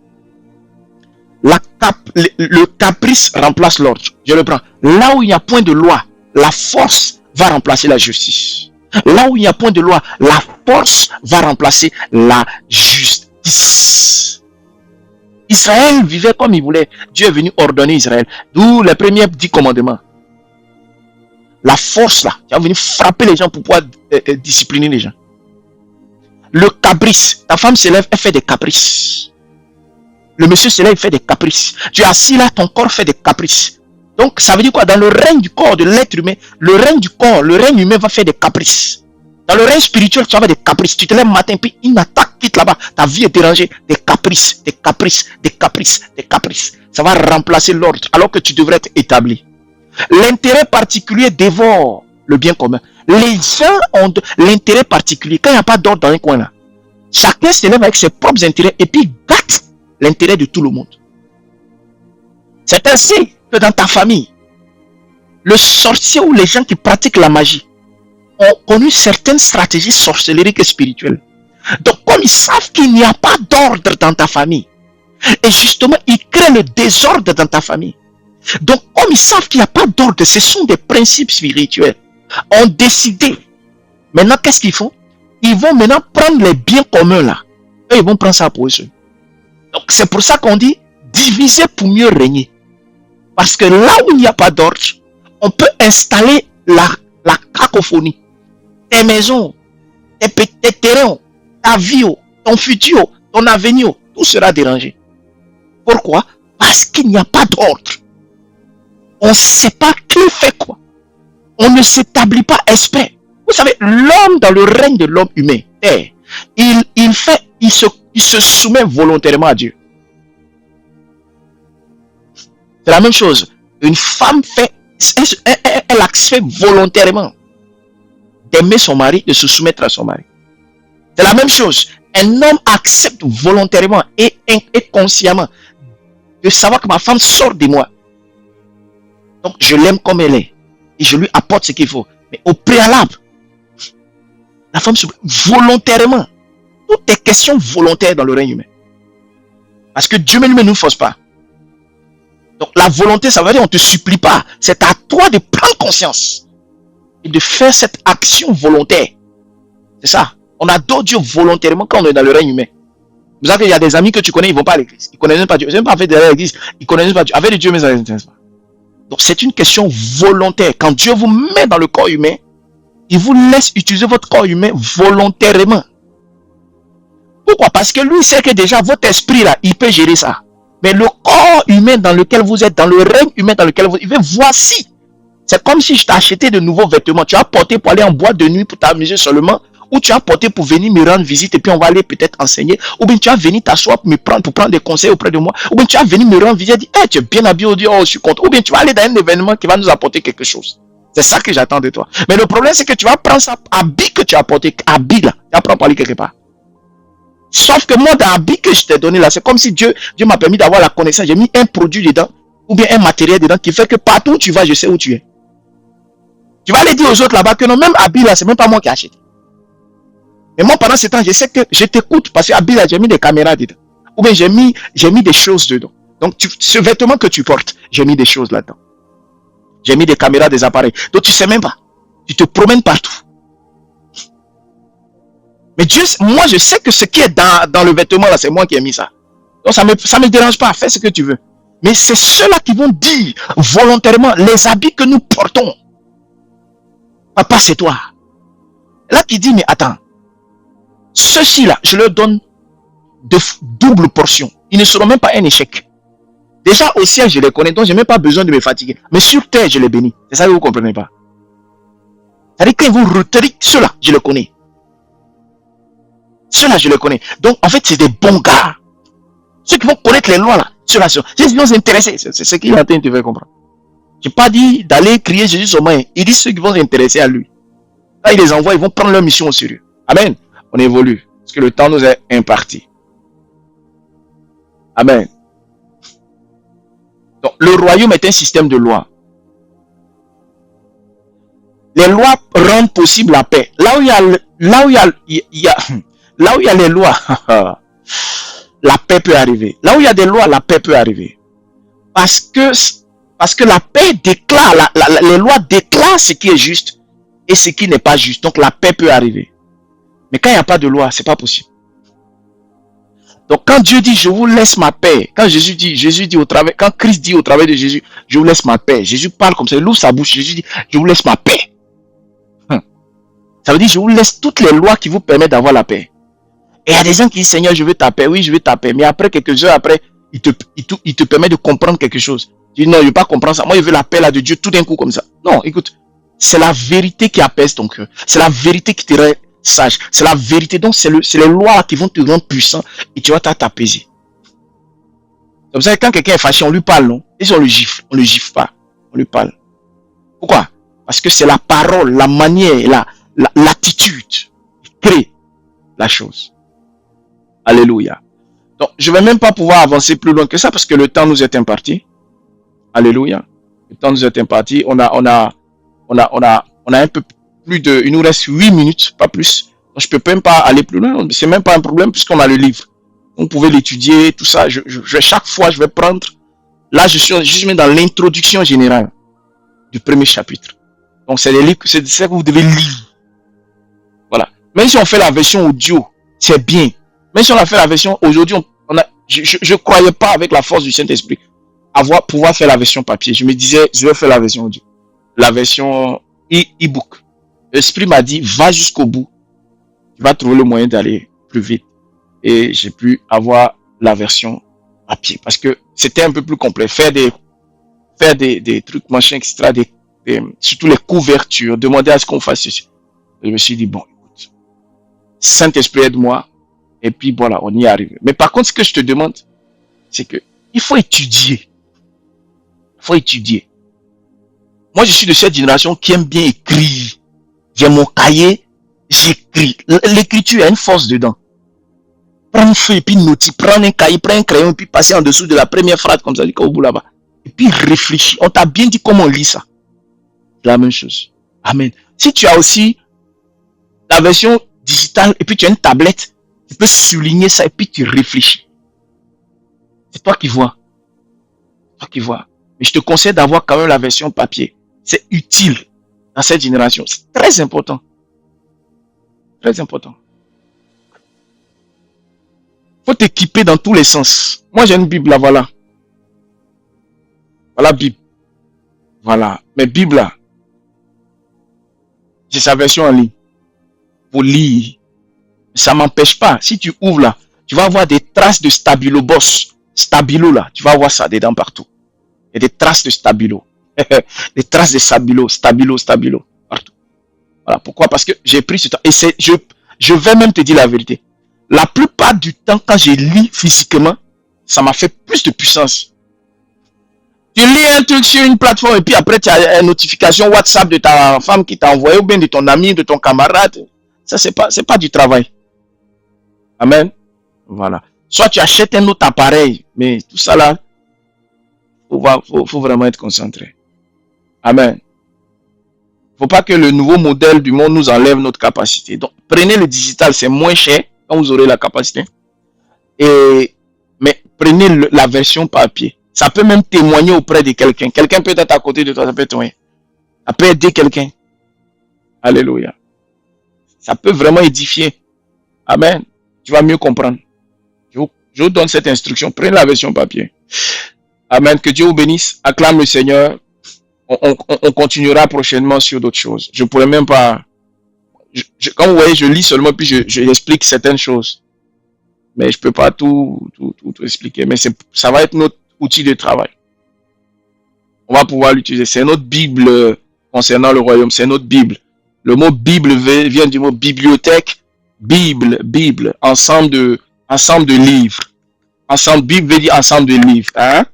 Le caprice remplace l'ordre. Je le prends. Là où il n'y a point de loi, la force va remplacer la justice. Là où il n'y a point de loi, la force va remplacer la justice. Israël vivait comme il voulait. Dieu est venu ordonner Israël. D'où les premiers 10 commandements. La force là, tu vas venir frapper les gens pour pouvoir discipliner les gens. Le caprice, ta femme se lève, elle fait des caprices. Le monsieur se lève, il fait des caprices. Tu es assis là, ton corps fait des caprices. Donc ça veut dire quoi? Dans le règne du corps de l'être humain, le règne du corps, le règne humain va faire des caprices. Dans le règne spirituel, tu vas faire des caprices. Tu te lèves matin, puis une attaque quitte là-bas. Ta vie est dérangée. Des caprices, des caprices, des caprices, des caprices. Ça va remplacer l'ordre alors que tu devrais être établi. L'intérêt particulier dévore le bien commun. Les gens ont l'intérêt particulier. Quand il n'y a pas d'ordre dans un coin là, chacun se lève avec ses propres intérêts et puis gâte l'intérêt de tout le monde. C'est ainsi que dans ta famille, le sorcier ou les gens qui pratiquent la magie ont connu certaines stratégies sorcellériques et spirituelles. Donc comme ils savent qu'il n'y a pas d'ordre dans ta famille, et justement ils créent le désordre dans ta famille. Donc comme ils savent qu'il n'y a pas d'ordre, ce sont des principes spirituels, ont décidé. Maintenant qu'est-ce qu'ils font? Ils vont maintenant prendre les biens communs là. Et ils vont prendre ça pour eux. Donc c'est pour ça qu'on dit diviser pour mieux régner. Parce que là où il n'y a pas d'ordre, on peut installer la cacophonie. Tes maisons, tes terrains, ta vie, ton futur, ton avenir, tout sera dérangé. Pourquoi? Parce qu'il n'y a pas d'ordre. On ne sait pas qui fait quoi. On ne s'établit pas exprès. Vous savez, l'homme dans le règne de l'homme humain, il se soumet volontairement à Dieu. C'est la même chose. Une femme elle accepte volontairement d'aimer son mari, de se soumettre à son mari. C'est la même chose. Un homme accepte volontairement et consciemment de savoir que ma femme sort de moi. Donc je l'aime comme elle est. Et je lui apporte ce qu'il faut. Mais au préalable, la femme se volontairement. Tout est question volontaire dans le règne humain. Parce que Dieu même ne nous force pas. Donc la volonté, ça veut dire on ne te supplie pas. C'est à toi de prendre conscience et de faire cette action volontaire. C'est ça. On adore Dieu volontairement quand on est dans le règne humain. Vous savez qu'il y a des amis que tu connais, ils ne vont pas à l'église. Ils ne connaissent même pas Dieu. Ils n'ont même pas fait de l'église. Ils ne connaissent même pas Dieu. Avec Dieu, mais ça ne s'intéresse pas. Donc c'est une question volontaire. Quand Dieu vous met dans le corps humain, il vous laisse utiliser votre corps humain volontairement. Pourquoi? Parce que lui, il sait que déjà votre esprit là, il peut gérer ça. Mais le corps humain dans lequel vous êtes, dans le règne humain dans lequel vous êtes, il veut voici. C'est comme si je t'ai acheté de nouveaux vêtements. Tu as porté pour aller en boîte de nuit pour t'amuser seulement. Ou tu as porté pour venir me rendre visite et puis on va aller peut-être enseigner. Ou bien tu as venu t'asseoir pour prendre des conseils auprès de moi. Ou bien tu as venu me rendre visite et dire, hey, tu es bien habillé, oh, je suis content. Ou bien tu vas aller dans un événement qui va nous apporter quelque chose. C'est ça que j'attends de toi. Mais le problème, c'est que tu vas prendre ça, habit que tu as apporté, habit là. Tu vas prendre pour aller quelque part. Sauf que moi, dans l'habit que je t'ai donné là, c'est comme si Dieu m'a permis d'avoir la connaissance. J'ai mis un produit dedans, ou bien un matériel dedans, qui fait que partout où tu vas, je sais où tu es. Tu vas aller dire aux autres là-bas que non, même habit là, c'est même pas moi qui ai acheté. Mais moi, pendant ce temps, je sais que je t'écoute parce qu'à Bila, j'ai mis des caméras dedans. Ou bien j'ai mis des choses dedans. Donc, ce vêtement que tu portes, j'ai mis des choses là-dedans. J'ai mis des caméras, des appareils. Donc, tu sais même pas. Tu te promènes partout. Mais Dieu, moi, je sais que ce qui est dans le vêtement là, c'est moi qui ai mis ça. Donc, ça me dérange pas. Fais ce que tu veux. Mais c'est ceux-là qui vont dire volontairement les habits que nous portons. Papa, c'est toi. Là, qui dit, mais attends. Ceux-ci-là, je leur donne de double portion. Ils ne seront même pas un échec. Déjà, au ciel, je les connais, donc je n'ai même pas besoin de me fatiguer. Mais sur terre, je les bénis. C'est ça que vous ne comprenez pas. C'est-à-dire que quand ils vont retirer ceux-là, je les connais. Ceux-là, je les connais. Donc, en fait, c'est des bons gars. Ceux qui vont connaître les lois, là, ceux-là, ceux qui vont s'intéresser. C'est ce qu'il est en train de te faire comprendre. Je n'ai pas dit d'aller crier Jésus sur main. Il dit ceux qui vont s'intéresser à lui. Quand il les envoie, ils vont prendre leur mission au sérieux. Amen. On évolue. Parce que le temps nous est imparti. Amen. Donc, le royaume est un système de lois. Les lois rendent possible la paix. Là où il y a les lois, la paix peut arriver. Là où il y a des lois, la paix peut arriver. Parce que la paix déclare, les lois déclarent ce qui est juste et ce qui n'est pas juste. Donc la paix peut arriver. Mais quand il n'y a pas de loi, c'est pas possible. Donc quand Dieu dit je vous laisse ma paix, quand Jésus dit au travers, quand Christ dit au travers de Jésus, je vous laisse ma paix. Jésus parle comme ça, il ouvre sa bouche, Jésus dit je vous laisse ma paix. Ça veut dire je vous laisse toutes les lois qui vous permettent d'avoir la paix. Et il y a des gens qui disent Seigneur, je veux ta paix, oui, je veux ta paix. Mais après quelques heures après, il te permet de comprendre quelque chose. Tu dis non, je ne veux pas comprendre ça. Moi, je veux la paix là de Dieu tout d'un coup comme ça. Non, écoute, c'est la vérité qui apaise ton cœur. C'est la vérité qui te rend sage. C'est la vérité. Donc, c'est les lois qui vont te rendre puissant et tu vas t'apaiser. C'est comme ça que quand quelqu'un est fâché, on lui parle, non? Et si on le gifle, on ne le gifle pas. On lui parle. Pourquoi? Parce que c'est la parole, la manière, l'attitude qui crée la chose. Alléluia. Donc, je ne vais même pas pouvoir avancer plus loin que ça parce que le temps nous est imparti. Alléluia. Le temps nous est imparti. On a un peu plus de... Il nous reste 8 minutes, pas plus. Donc, je ne peux même pas aller plus loin. C'est même pas un problème puisqu'on a le livre. Vous pouvez l'étudier, tout ça. Chaque fois, je vais prendre... Là, je suis juste dans l'introduction générale du premier chapitre. Donc, c'est des livres, c'est ça que vous devez lire. Voilà. Même si on fait la version audio, c'est bien. Même si on a fait la version aujourd'hui, je ne croyais pas avec la force du Saint-Esprit pouvoir faire la version papier. Je me disais, je vais faire la version audio. La version e-book. L'Esprit m'a dit, va jusqu'au bout. Tu vas trouver le moyen d'aller plus vite. Et j'ai pu avoir la version papier. Parce que c'était un peu plus complet. Faire des trucs, machin, etc. Surtout les couvertures. Demander à ce qu'on fasse ceci. Je me suis dit, bon, écoute. Saint-Esprit, aide-moi. Et puis voilà, on y arrive. Mais par contre, ce que je te demande, c'est que il faut étudier. Il faut étudier. Moi, je suis de cette génération qui aime bien écrire. J'ai mon cahier, j'écris. L'écriture a une force dedans. Prends un feu et puis noter. Prends un cahier, prends un crayon et puis passer en dessous de la première phrase comme ça, au bout là-bas. Et puis réfléchis. On t'a bien dit comment on lit ça. C'est la même chose. Amen. Si tu as aussi la version digitale et puis tu as une tablette, tu peux souligner ça et puis tu réfléchis. C'est toi qui vois. Toi qui vois. Mais je te conseille d'avoir quand même la version papier. C'est utile dans cette génération. C'est très important. Très important. Faut t'équiper dans tous les sens. Moi, j'ai une Bible là, voilà. Voilà, Bible. Voilà. Mais Bible là, j'ai sa version en ligne. Pour lire. Ça m'empêche pas. Si tu ouvres là, tu vas avoir des traces de Stabilo Boss. Stabilo là, tu vas avoir ça dedans partout. Il y a des traces de Stabilo. Des traces de Stabilo, partout. Voilà. Pourquoi? Parce que j'ai pris ce temps. Et je vais même te dire la vérité. La plupart du temps, quand je lis physiquement, ça m'a fait plus de puissance. Tu lis un truc sur une plateforme et puis après tu as une notification WhatsApp de ta femme qui t'a envoyé ou bien de ton ami, de ton camarade. Ça, c'est pas du travail. Amen. Voilà. Soit tu achètes un autre appareil, mais tout ça là, faut vraiment être concentré. Amen. faut pas que le nouveau modèle du monde nous enlève notre capacité. Donc, prenez le digital, c'est moins cher quand vous aurez la capacité. Mais prenez la version papier. Ça peut même témoigner auprès de quelqu'un. Quelqu'un peut être à côté de toi, ça peut témoigner. Ça peut aider quelqu'un. Alléluia. Ça peut vraiment édifier. Amen. Tu vas mieux comprendre. Je vous donne cette instruction. Prenez la version papier. Amen. Que Dieu vous bénisse. Acclame le Seigneur. On continuera prochainement sur d'autres choses. Je pourrais même pas... Comme vous voyez, je lis seulement, puis j'explique certaines choses. Mais je peux pas tout expliquer. Mais ça va être notre outil de travail. On va pouvoir l'utiliser. C'est notre Bible concernant le royaume. C'est notre Bible. Le mot Bible vient du mot bibliothèque. Bible. Ensemble de livres. Ensemble, Bible veut dire ensemble de livres. Hein?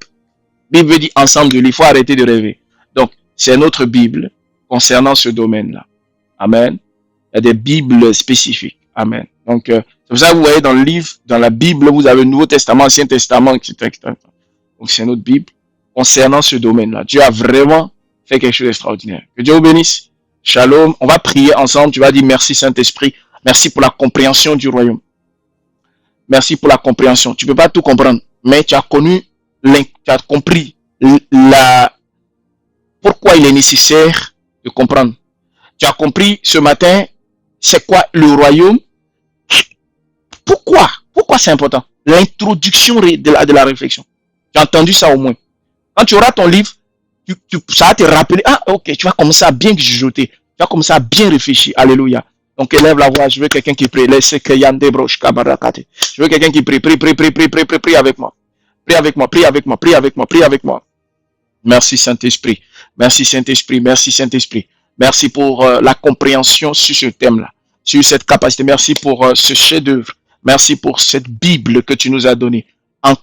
Bible veut dire ensemble de livres. Il faut arrêter de rêver. Donc, c'est notre Bible concernant ce domaine-là. Amen. Il y a des Bibles spécifiques. Amen. Donc, c'est pour ça que vous voyez dans le livre, dans la Bible, vous avez le Nouveau Testament, Ancien Testament, etc. Donc, c'est notre Bible concernant ce domaine-là. Dieu a vraiment fait quelque chose d'extraordinaire. Que Dieu vous bénisse. Shalom. On va prier ensemble. Tu vas dire merci Saint-Esprit. Merci pour la compréhension du royaume. Merci pour la compréhension. Tu peux pas tout comprendre, mais tu as compris pourquoi il est nécessaire de comprendre. Tu as compris ce matin, c'est quoi le royaume? Pourquoi c'est important? L'introduction de la réflexion. Tu as entendu ça au moins. Quand tu auras ton livre, ça va te rappeler, ok, tu vas commencer à bien juger, tu vas commencer à bien réfléchir. Alléluia. Donc élève la voix, je veux quelqu'un qui prie. Je veux quelqu'un qui prie. Prie avec moi. Prie avec moi. Merci Saint-Esprit. Merci Saint-Esprit. Merci Saint-Esprit. Merci pour la compréhension sur ce thème-là, sur cette capacité. Merci pour ce chef-d'œuvre. Merci pour cette Bible que tu nous as donnée en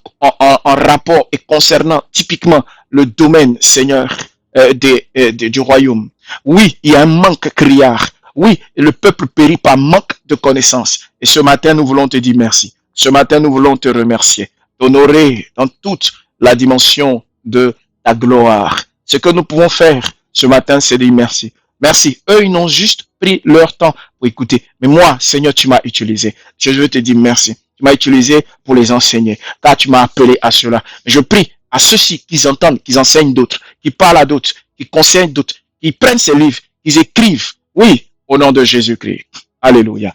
rapport et concernant typiquement le domaine, Seigneur, du royaume. Oui, il y a un manque criard. Oui, le peuple périt par manque de connaissances. Et ce matin, nous voulons te dire merci. Ce matin, nous voulons te remercier, t'honorer dans toute la dimension de ta gloire. Ce que nous pouvons faire ce matin, c'est dire merci. Merci. Eux, ils n'ont juste pris leur temps pour écouter. Mais moi, Seigneur, tu m'as utilisé. Je veux te dire merci. Tu m'as utilisé pour les enseigner, car tu m'as appelé à cela. Je prie à ceux-ci qu'ils entendent, qu'ils enseignent d'autres, qu'ils parlent à d'autres, qu'ils conseillent d'autres, qu'ils prennent ces livres, qu'ils écrivent. Oui, au nom de Jésus-Christ. Alléluia.